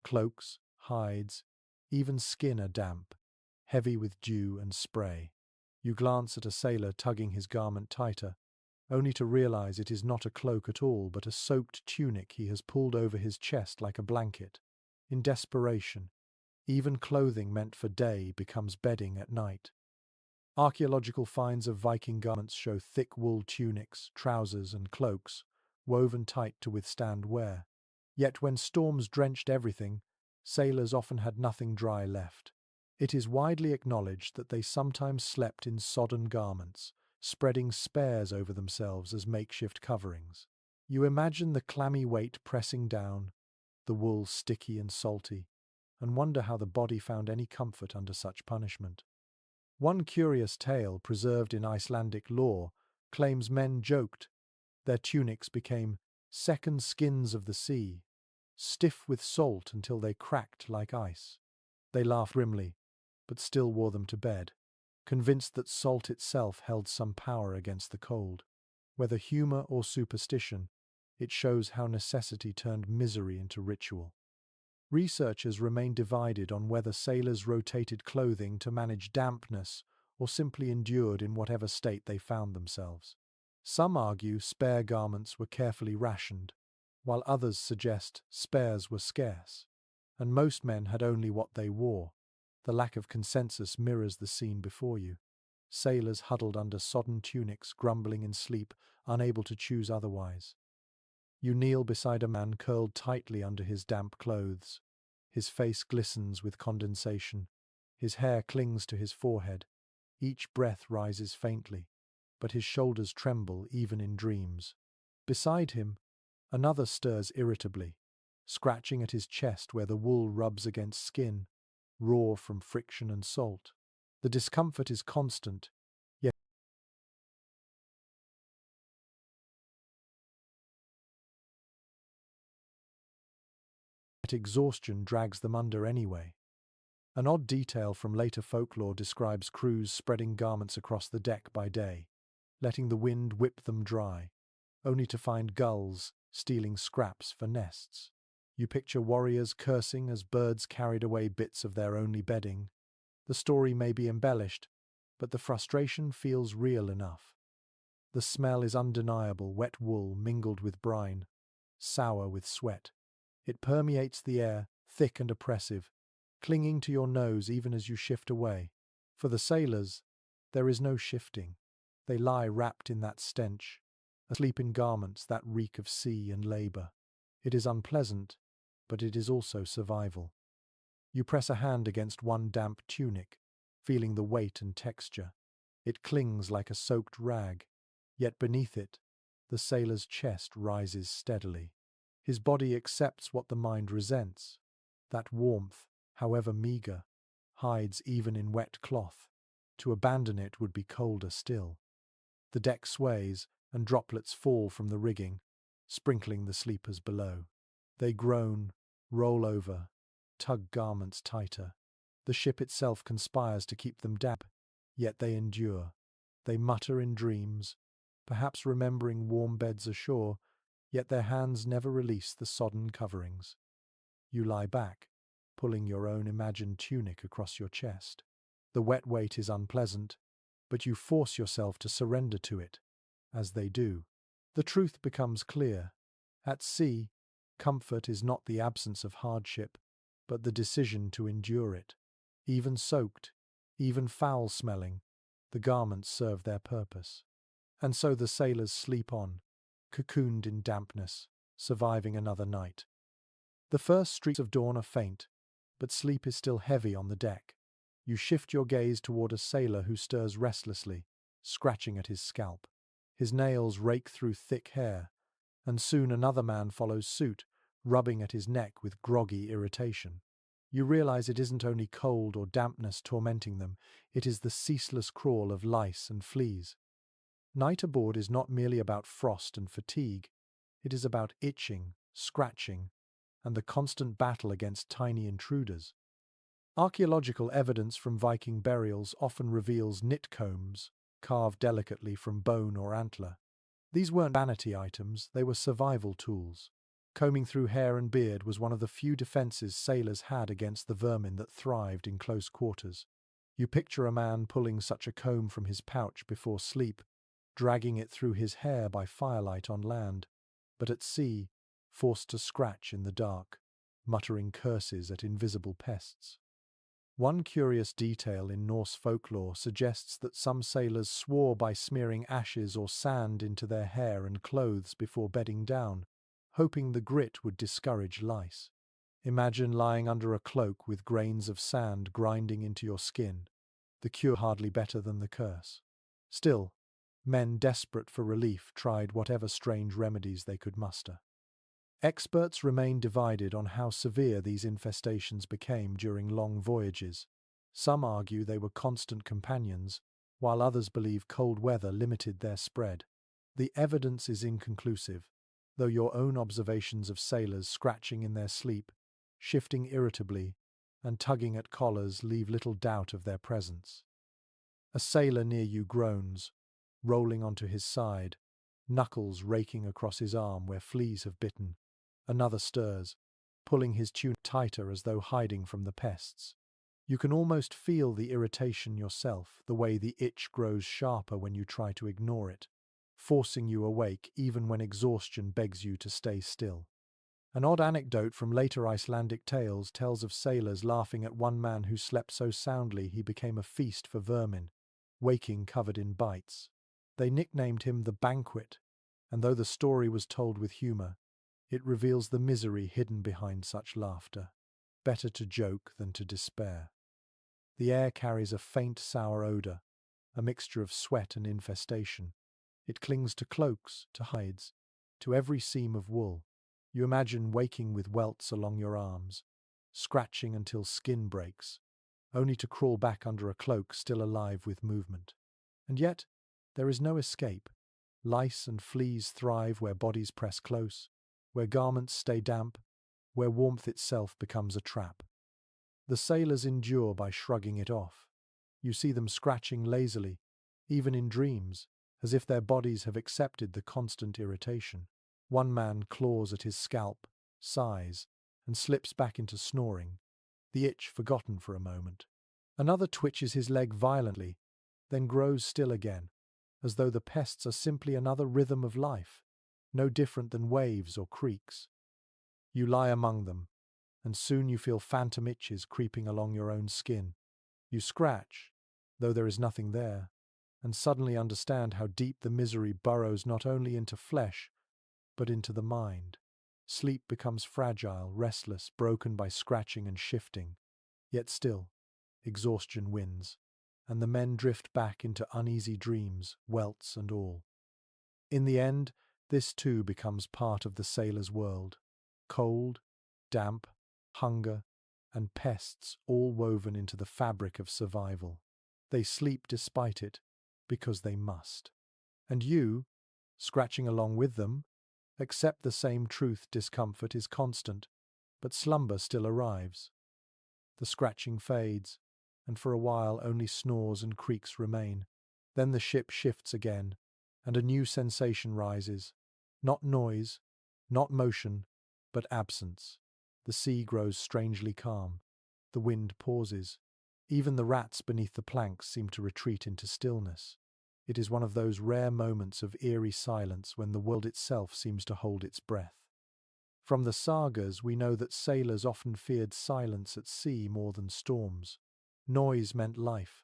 Cloaks, hides, even skin are damp, heavy with dew and spray. You glance at a sailor tugging his garment tighter, only to realize it is not a cloak at all, but a soaked tunic he has pulled over his chest like a blanket. In desperation, even clothing meant for day becomes bedding at night. Archaeological finds of Viking garments show thick wool tunics, trousers, and cloaks, woven tight to withstand wear. Yet when storms drenched everything, sailors often had nothing dry left. It is widely acknowledged that they sometimes slept in sodden garments, spreading spares over themselves as makeshift coverings. You imagine the clammy weight pressing down, the wool sticky and salty, and wonder how the body found any comfort under such punishment. One curious tale preserved in Icelandic lore claims men joked their tunics became second skins of the sea, stiff with salt until they cracked like ice. They laughed grimly, but still wore them to bed, convinced that salt itself held some power against the cold. Whether humour or superstition, it shows how necessity turned misery into ritual. Researchers remain divided on whether sailors rotated clothing to manage dampness or simply endured in whatever state they found themselves. Some argue spare garments were carefully rationed, while others suggest spares were scarce, and most men had only what they wore. The lack of consensus mirrors the scene before you. Sailors huddled under sodden tunics, grumbling in sleep, unable to choose otherwise. You kneel beside a man curled tightly under his damp clothes. His face glistens with condensation. His hair clings to his forehead. Each breath rises faintly, but his shoulders tremble even in dreams. Beside him, another stirs irritably, scratching at his chest where the wool rubs against skin, raw from friction and salt. The discomfort is constant, yet exhaustion drags them under anyway. An odd detail from later folklore describes crews spreading garments across the deck by day, letting the wind whip them dry, only to find gulls stealing scraps for nests. You picture warriors cursing as birds carried away bits of their only bedding. The story may be embellished, but the frustration feels real enough. The smell is undeniable, wet wool mingled with brine, sour with sweat. It permeates the air, thick and oppressive, clinging to your nose even as you shift away. For the sailors, there is no shifting. They lie wrapped in that stench, asleep in garments that reek of sea and labour. It is unpleasant, but it is also survival. You press a hand against one damp tunic, feeling the weight and texture. It clings like a soaked rag, yet beneath it, the sailor's chest rises steadily. His body accepts what the mind resents. That warmth, however meagre, hides even in wet cloth. To abandon it would be colder still. The deck sways, and droplets fall from the rigging, sprinkling the sleepers below. They groan, roll over, tug garments tighter. The ship itself conspires to keep them damp, yet they endure. They mutter in dreams, perhaps remembering warm beds ashore, yet their hands never release the sodden coverings. You lie back, pulling your own imagined tunic across your chest. The wet weight is unpleasant, but you force yourself to surrender to it. As they do, the truth becomes clear. At sea, comfort is not the absence of hardship, but the decision to endure it. Even soaked, even foul-smelling, the garments serve their purpose. And so the sailors sleep on, cocooned in dampness, surviving another night. The first streaks of dawn are faint, but sleep is still heavy on the deck. You shift your gaze toward a sailor who stirs restlessly, scratching at his scalp. His nails rake through thick hair, and soon another man follows suit, rubbing at his neck with groggy irritation. You realize it isn't only cold or dampness tormenting them, it is the ceaseless crawl of lice and fleas. Night aboard is not merely about frost and fatigue, it is about itching, scratching, and the constant battle against tiny intruders. Archaeological evidence from Viking burials often reveals knit combs, carved delicately from bone or antler. These weren't vanity items, they were survival tools. Combing through hair and beard was one of the few defenses sailors had against the vermin that thrived in close quarters. You picture a man pulling such a comb from his pouch before sleep, dragging it through his hair by firelight on land, but at sea, forced to scratch in the dark, muttering curses at invisible pests. One curious detail in Norse folklore suggests that some sailors swore by smearing ashes or sand into their hair and clothes before bedding down, hoping the grit would discourage lice. Imagine lying under a cloak with grains of sand grinding into your skin, the cure hardly better than the curse. Still, men desperate for relief tried whatever strange remedies they could muster. Experts remain divided on how severe these infestations became during long voyages. Some argue they were constant companions, while others believe cold weather limited their spread. The evidence is inconclusive, though your own observations of sailors scratching in their sleep, shifting irritably, and tugging at collars leave little doubt of their presence. A sailor near you groans, rolling onto his side, knuckles raking across his arm where fleas have bitten. Another stirs, pulling his tunic tighter as though hiding from the pests. You can almost feel the irritation yourself, the way the itch grows sharper when you try to ignore it, forcing you awake even when exhaustion begs you to stay still. An odd anecdote from later Icelandic tales tells of sailors laughing at one man who slept so soundly he became a feast for vermin, waking covered in bites. They nicknamed him the Banquet, and though the story was told with humour, it reveals the misery hidden behind such laughter. Better to joke than to despair. The air carries a faint sour odour, a mixture of sweat and infestation. It clings to cloaks, to hides, to every seam of wool. You imagine waking with welts along your arms, scratching until skin breaks, only to crawl back under a cloak still alive with movement. And yet, there is no escape. Lice and fleas thrive where bodies press close, where garments stay damp, where warmth itself becomes a trap. The sailors endure by shrugging it off. You see them scratching lazily, even in dreams, as if their bodies have accepted the constant irritation. One man claws at his scalp, sighs, and slips back into snoring, the itch forgotten for a moment. Another twitches his leg violently, then grows still again, as though the pests are simply another rhythm of life, no different than waves or creaks. You lie among them, and soon you feel phantom itches creeping along your own skin. You scratch, though there is nothing there, and suddenly understand how deep the misery burrows not only into flesh, but into the mind. Sleep becomes fragile, restless, broken by scratching and shifting. Yet still, exhaustion wins, and the men drift back into uneasy dreams, welts and all. In the end, this too becomes part of the sailor's world. Cold, damp, hunger, and pests all woven into the fabric of survival. They sleep despite it, because they must. And you, scratching along with them, accept the same truth: discomfort is constant, but slumber still arrives. The scratching fades, and for a while only snores and creaks remain. Then the ship shifts again, and a new sensation rises. Not noise, not motion, but absence. The sea grows strangely calm. The wind pauses. Even the rats beneath the planks seem to retreat into stillness. It is one of those rare moments of eerie silence when the world itself seems to hold its breath. From the sagas, we know that sailors often feared silence at sea more than storms. Noise meant life,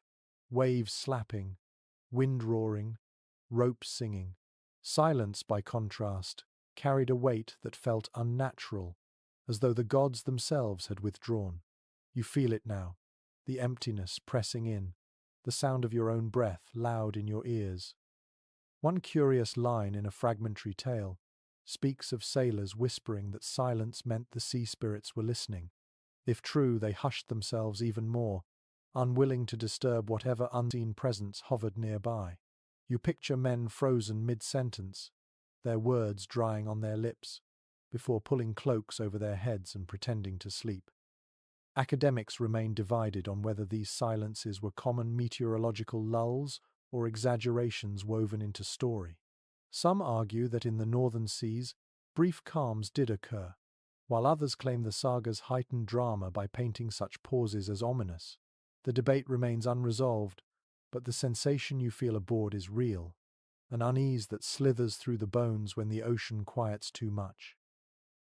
waves slapping, wind roaring, ropes singing. Silence, by contrast, carried a weight that felt unnatural, as though the gods themselves had withdrawn. You feel it now, the emptiness pressing in, the sound of your own breath loud in your ears. One curious line in a fragmentary tale speaks of sailors whispering that silence meant the sea spirits were listening. If true, they hushed themselves even more, unwilling to disturb whatever unseen presence hovered nearby. You picture men frozen mid-sentence, their words drying on their lips, before pulling cloaks over their heads and pretending to sleep. Academics remain divided on whether these silences were common meteorological lulls or exaggerations woven into story. Some argue that in the northern seas, brief calms did occur, while others claim the saga's heightened drama by painting such pauses as ominous. The debate remains unresolved, but the sensation you feel aboard is real, an unease that slithers through the bones when the ocean quiets too much.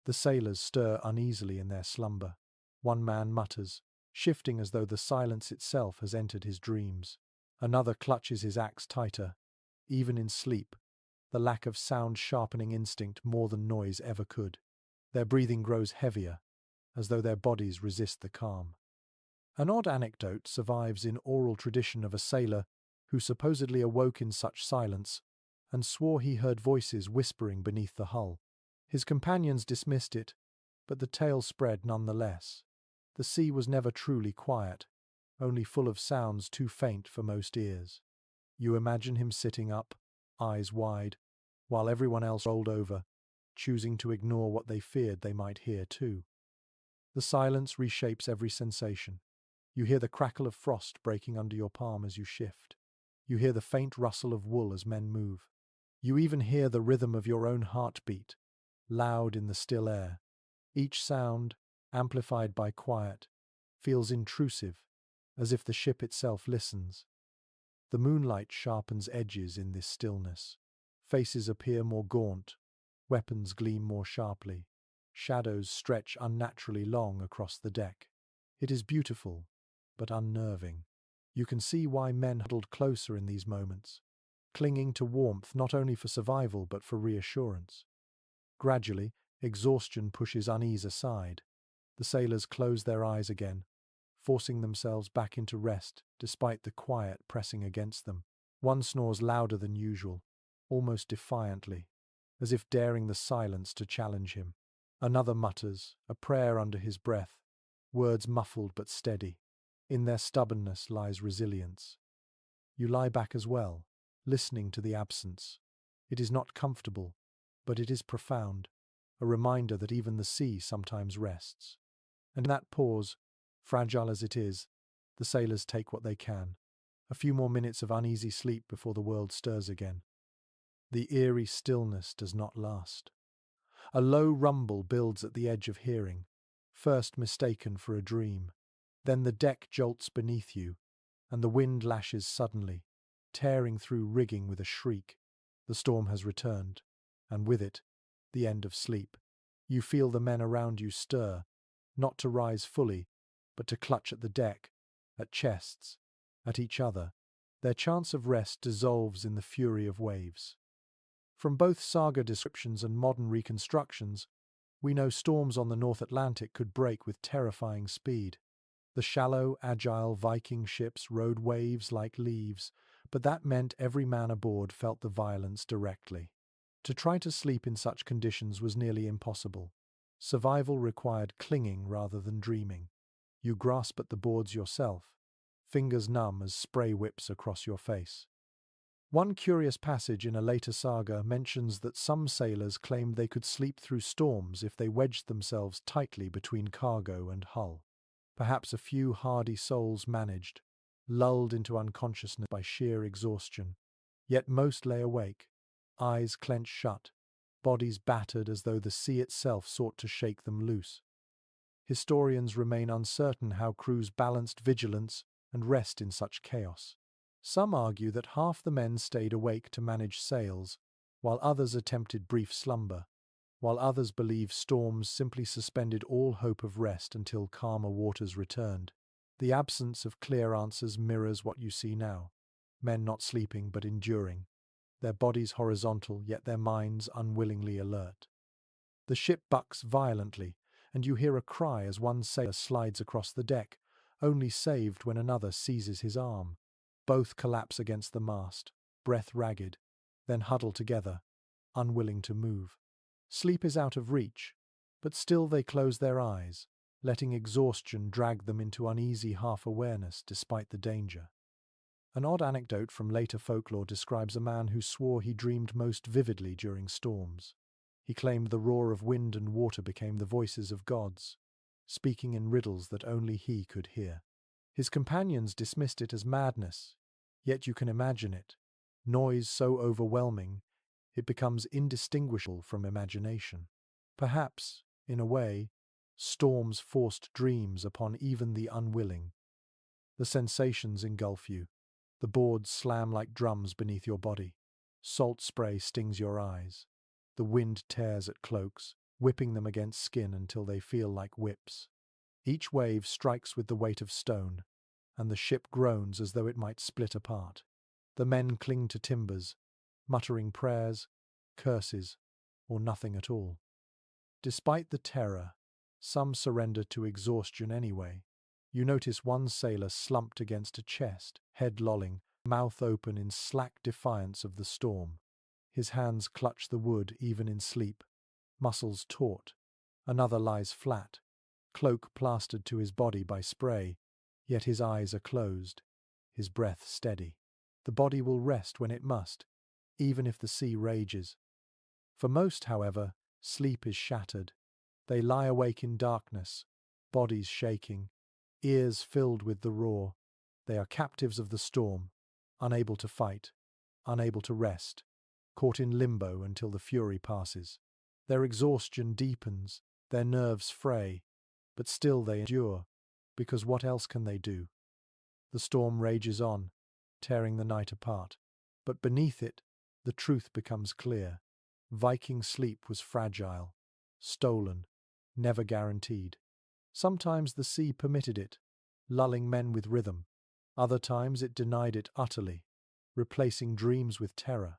The sailors stir uneasily in their slumber. One man mutters, shifting as though the silence itself has entered his dreams. Another clutches his axe tighter. Even in sleep, the lack of sound sharpening instinct more than noise ever could. Their breathing grows heavier, as though their bodies resist the calm. An odd anecdote survives in oral tradition of a sailor who supposedly awoke in such silence and swore he heard voices whispering beneath the hull. His companions dismissed it, but the tale spread nonetheless. The sea was never truly quiet, only full of sounds too faint for most ears. You imagine him sitting up, eyes wide, while everyone else rolled over, choosing to ignore what they feared they might hear too. The silence reshapes every sensation. You hear the crackle of frost breaking under your palm as you shift. You hear the faint rustle of wool as men move. You even hear the rhythm of your own heartbeat, loud in the still air. Each sound, amplified by quiet, feels intrusive, as if the ship itself listens. The moonlight sharpens edges in this stillness. Faces appear more gaunt, weapons gleam more sharply. Shadows stretch unnaturally long across the deck. It is beautiful, but unnerving. You can see why men huddled closer in these moments, clinging to warmth not only for survival but for reassurance. Gradually, exhaustion pushes unease aside. The sailors close their eyes again, forcing themselves back into rest despite the quiet pressing against them. One snores louder than usual, almost defiantly, as if daring the silence to challenge him. Another mutters, a prayer under his breath, words muffled but steady. In their stubbornness lies resilience. You lie back as well, listening to the absence. It is not comfortable, but it is profound, a reminder that even the sea sometimes rests. And in that pause, fragile as it is, the sailors take what they can. A few more minutes of uneasy sleep before the world stirs again. The eerie stillness does not last. A low rumble builds at the edge of hearing, first mistaken for a dream. Then the deck jolts beneath you, and the wind lashes suddenly, tearing through rigging with a shriek. The storm has returned, and with it, the end of sleep. You feel the men around you stir, not to rise fully, but to clutch at the deck, at chests, at each other. Their chance of rest dissolves in the fury of waves. From both saga descriptions and modern reconstructions, we know storms on the North Atlantic could break with terrifying speed. The shallow, agile Viking ships rode waves like leaves, but that meant every man aboard felt the violence directly. To try to sleep in such conditions was nearly impossible. Survival required clinging rather than dreaming. You grasp at the boards yourself, fingers numb as spray whips across your face. One curious passage in a later saga mentions that some sailors claimed they could sleep through storms if they wedged themselves tightly between cargo and hull. Perhaps a few hardy souls managed, lulled into unconsciousness by sheer exhaustion. Yet most lay awake, eyes clenched shut, bodies battered as though the sea itself sought to shake them loose. Historians remain uncertain how crews balanced vigilance and rest in such chaos. Some argue that half the men stayed awake to manage sails, while others attempted brief slumber, while others believe storms simply suspended all hope of rest until calmer waters returned. The absence of clear answers mirrors what you see now. Men not sleeping but enduring, their bodies horizontal yet their minds unwillingly alert. The ship bucks violently, and you hear a cry as one sailor slides across the deck, only saved when another seizes his arm. Both collapse against the mast, breath ragged, then huddle together, unwilling to move. Sleep is out of reach, but still they close their eyes, letting exhaustion drag them into uneasy half-awareness despite the danger. An odd anecdote from later folklore describes a man who swore he dreamed most vividly during storms. He claimed the roar of wind and water became the voices of gods, speaking in riddles that only he could hear. His companions dismissed it as madness, yet you can imagine it. Noise so overwhelming, it becomes indistinguishable from imagination. Perhaps, in a way, storms forced dreams upon even the unwilling. The sensations engulf you. The boards slam like drums beneath your body. Salt spray stings your eyes. The wind tears at cloaks, whipping them against skin until they feel like whips. Each wave strikes with the weight of stone, and the ship groans as though it might split apart. The men cling to timbers, muttering prayers, curses, or nothing at all. Despite the terror, some surrender to exhaustion anyway. You notice one sailor slumped against a chest, head lolling, mouth open in slack defiance of the storm. His hands clutch the wood even in sleep, muscles taut. Another lies flat, cloak plastered to his body by spray, yet his eyes are closed, his breath steady. The body will rest when it must, even if the sea rages. For most, however, sleep is shattered. They lie awake in darkness, bodies shaking, ears filled with the roar. They are captives of the storm, unable to fight, unable to rest, caught in limbo until the fury passes. Their exhaustion deepens, their nerves fray, but still they endure, because what else can they do? The storm rages on, tearing the night apart. But beneath it, the truth becomes clear. Viking sleep was fragile, stolen, never guaranteed. Sometimes the sea permitted it, lulling men with rhythm. Other times it denied it utterly, replacing dreams with terror.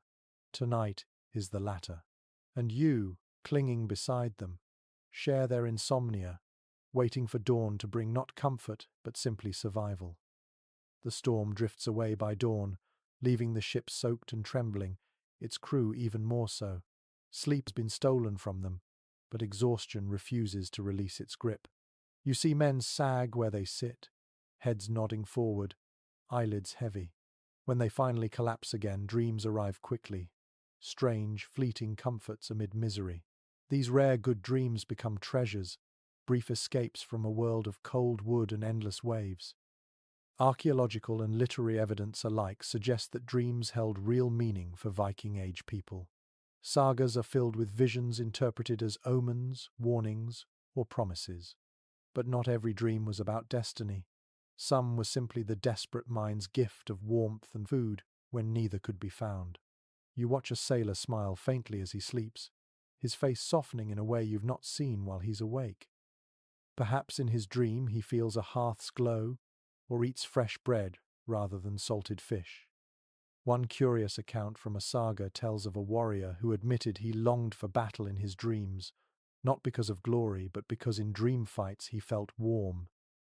Tonight is the latter. And you, clinging beside them, share their insomnia, waiting for dawn to bring not comfort but simply survival. The storm drifts away by dawn, leaving the ship soaked and trembling, its crew even more so. Sleep has been stolen from them, but exhaustion refuses to release its grip. You see men sag where they sit, heads nodding forward, eyelids heavy. When they finally collapse again, dreams arrive quickly, strange, fleeting comforts amid misery. These rare good dreams become treasures, brief escapes from a world of cold wood and endless waves. Archaeological and literary evidence alike suggest that dreams held real meaning for Viking Age people. Sagas are filled with visions interpreted as omens, warnings, or promises. But not every dream was about destiny. Some were simply the desperate mind's gift of warmth and food when neither could be found. You watch a sailor smile faintly as he sleeps, his face softening in a way you've not seen while he's awake. Perhaps in his dream he feels a hearth's glow or eats fresh bread rather than salted fish. One curious account from a saga tells of a warrior who admitted he longed for battle in his dreams, not because of glory, but because in dream fights he felt warm,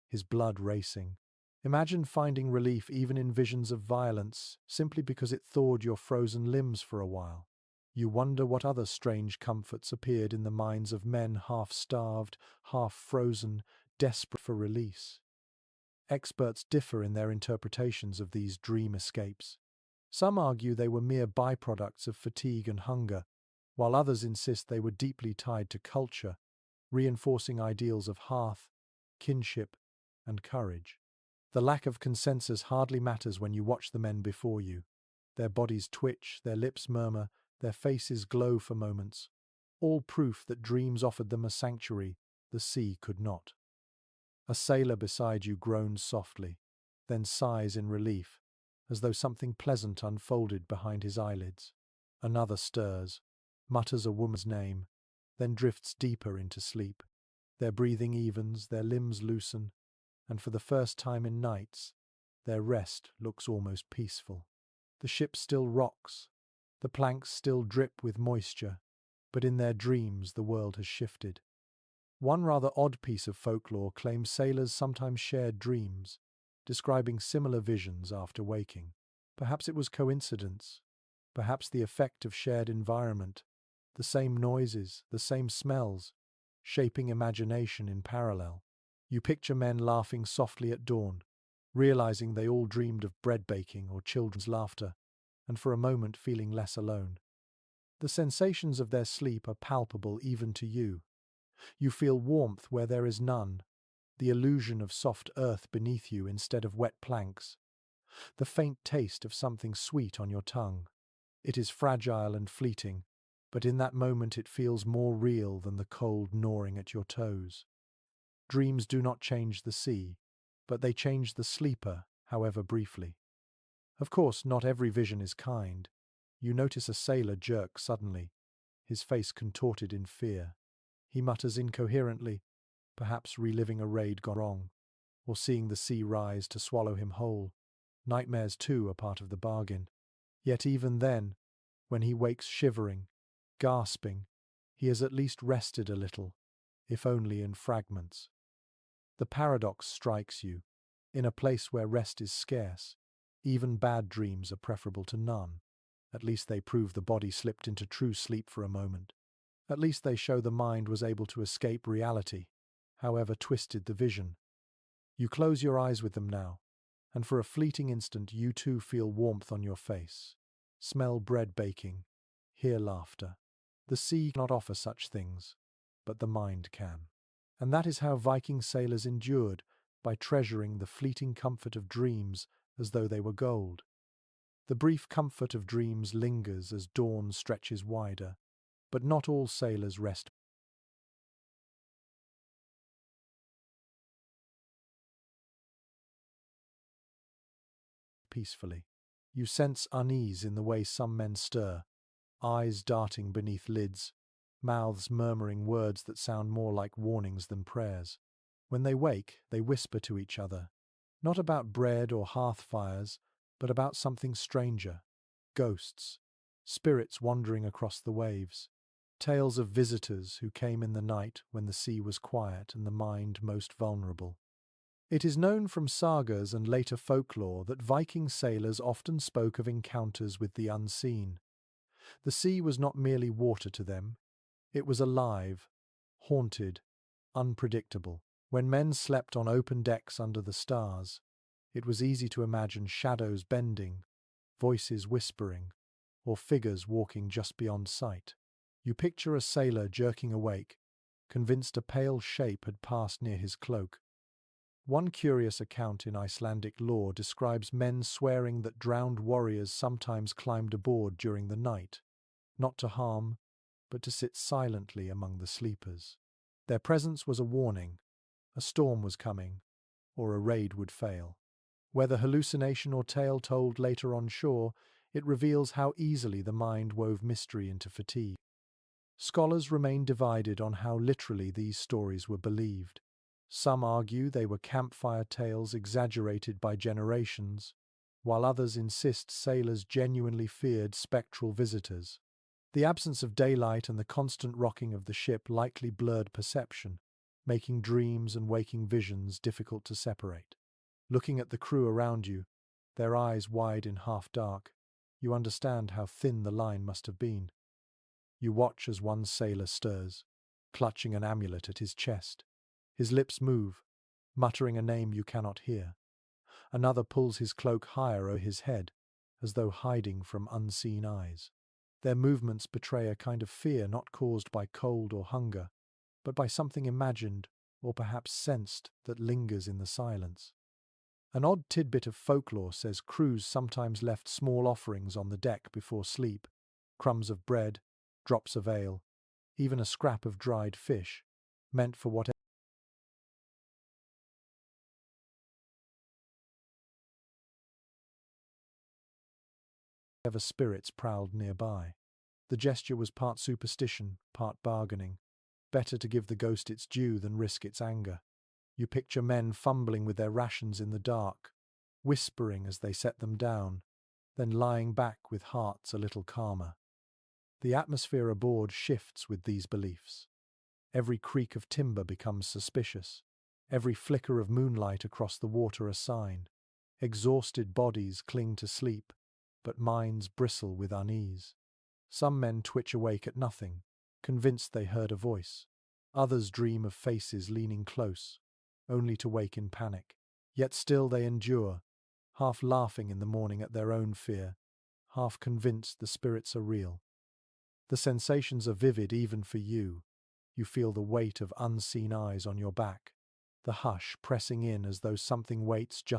his blood racing. Imagine finding relief even in visions of violence, simply because it thawed your frozen limbs for a while. You wonder what other strange comforts appeared in the minds of men half-starved, half-frozen, desperate for release. Experts differ in their interpretations of these dream escapes. Some argue they were mere byproducts of fatigue and hunger, while others insist they were deeply tied to culture, reinforcing ideals of hearth, kinship, and courage. The lack of consensus hardly matters when you watch the men before you. Their bodies twitch, their lips murmur, their faces glow for moments, all proof that dreams offered them a sanctuary the sea could not. A sailor beside you groans softly, then sighs in relief, as though something pleasant unfolded behind his eyelids. Another stirs, mutters a woman's name, then drifts deeper into sleep. Their breathing evens, their limbs loosen, and for the first time in nights, their rest looks almost peaceful. The ship still rocks, the planks still drip with moisture, but in their dreams the world has shifted. One rather odd piece of folklore claims sailors sometimes shared dreams, describing similar visions after waking. Perhaps it was coincidence, perhaps the effect of shared environment, the same noises, the same smells, shaping imagination in parallel. You picture men laughing softly at dawn, realizing they all dreamed of bread baking or children's laughter, and for a moment feeling less alone. The sensations of their sleep are palpable even to you. You feel warmth where there is none, the illusion of soft earth beneath you instead of wet planks, the faint taste of something sweet on your tongue. It is fragile and fleeting, but in that moment it feels more real than the cold gnawing at your toes. Dreams do not change the sea, but they change the sleeper, however briefly. Of course, not every vision is kind. You notice a sailor jerk suddenly, his face contorted in fear. He mutters incoherently, perhaps reliving a raid gone wrong, or seeing the sea rise to swallow him whole. Nightmares, too, are part of the bargain. Yet even then, when he wakes shivering, gasping, he has at least rested a little, if only in fragments. The paradox strikes you. In a place where rest is scarce, even bad dreams are preferable to none. At least they prove the body slipped into true sleep for a moment. At least they show the mind was able to escape reality, however twisted the vision. You close your eyes with them now, and for a fleeting instant you too feel warmth on your face. Smell bread baking, hear laughter. The sea cannot offer such things, but the mind can. And that is how Viking sailors endured, by treasuring the fleeting comfort of dreams as though they were gold. The brief comfort of dreams lingers as dawn stretches wider, but not all sailors rest peacefully. You sense unease in the way some men stir, eyes darting beneath lids, mouths murmuring words that sound more like warnings than prayers. When they wake, they whisper to each other, not about bread or hearth fires, but about something stranger, ghosts, spirits wandering across the waves, tales of visitors who came in the night when the sea was quiet and the mind most vulnerable. It is known from sagas and later folklore that Viking sailors often spoke of encounters with the unseen. The sea was not merely water to them, it was alive, haunted, unpredictable. When men slept on open decks under the stars, it was easy to imagine shadows bending, voices whispering, or figures walking just beyond sight. You picture a sailor jerking awake, convinced a pale shape had passed near his cloak. One curious account in Icelandic lore describes men swearing that drowned warriors sometimes climbed aboard during the night, not to harm, but to sit silently among the sleepers. Their presence was a warning, A storm was coming, or a raid would fail. Whether hallucination or tale told later on shore, it reveals how easily the mind wove mystery into fatigue. Scholars remain divided on how literally these stories were believed. Some argue they were campfire tales exaggerated by generations, while others insist sailors genuinely feared spectral visitors. The absence of daylight and the constant rocking of the ship likely blurred perception, making dreams and waking visions difficult to separate. Looking at the crew around you, their eyes wide in half dark, you understand how thin the line must have been. You watch as one sailor stirs, clutching an amulet at his chest. His lips move, muttering a name you cannot hear. Another pulls his cloak higher over his head, as though hiding from unseen eyes. Their movements betray a kind of fear not caused by cold or hunger, but by something imagined or perhaps sensed that lingers in the silence. An odd tidbit of folklore says crews sometimes left small offerings on the deck before sleep: crumbs of bread, drops of ale, even a scrap of dried fish, meant for whatever spirits prowled nearby. The gesture was part superstition, part bargaining. Better to give the ghost its due than risk its anger. You picture men fumbling with their rations in the dark, whispering as they set them down, then lying back with hearts a little calmer. The atmosphere aboard shifts with these beliefs. Every creak of timber becomes suspicious, every flicker of moonlight across the water a sign. Exhausted bodies cling to sleep, but minds bristle with unease. Some men twitch awake at nothing, convinced they heard a voice. Others dream of faces leaning close, only to wake in panic. Yet still they endure, half laughing in the morning at their own fear, half convinced the spirits are real. The sensations are vivid even for you. You feel the weight of unseen eyes on your back, the hush pressing in as though something waits just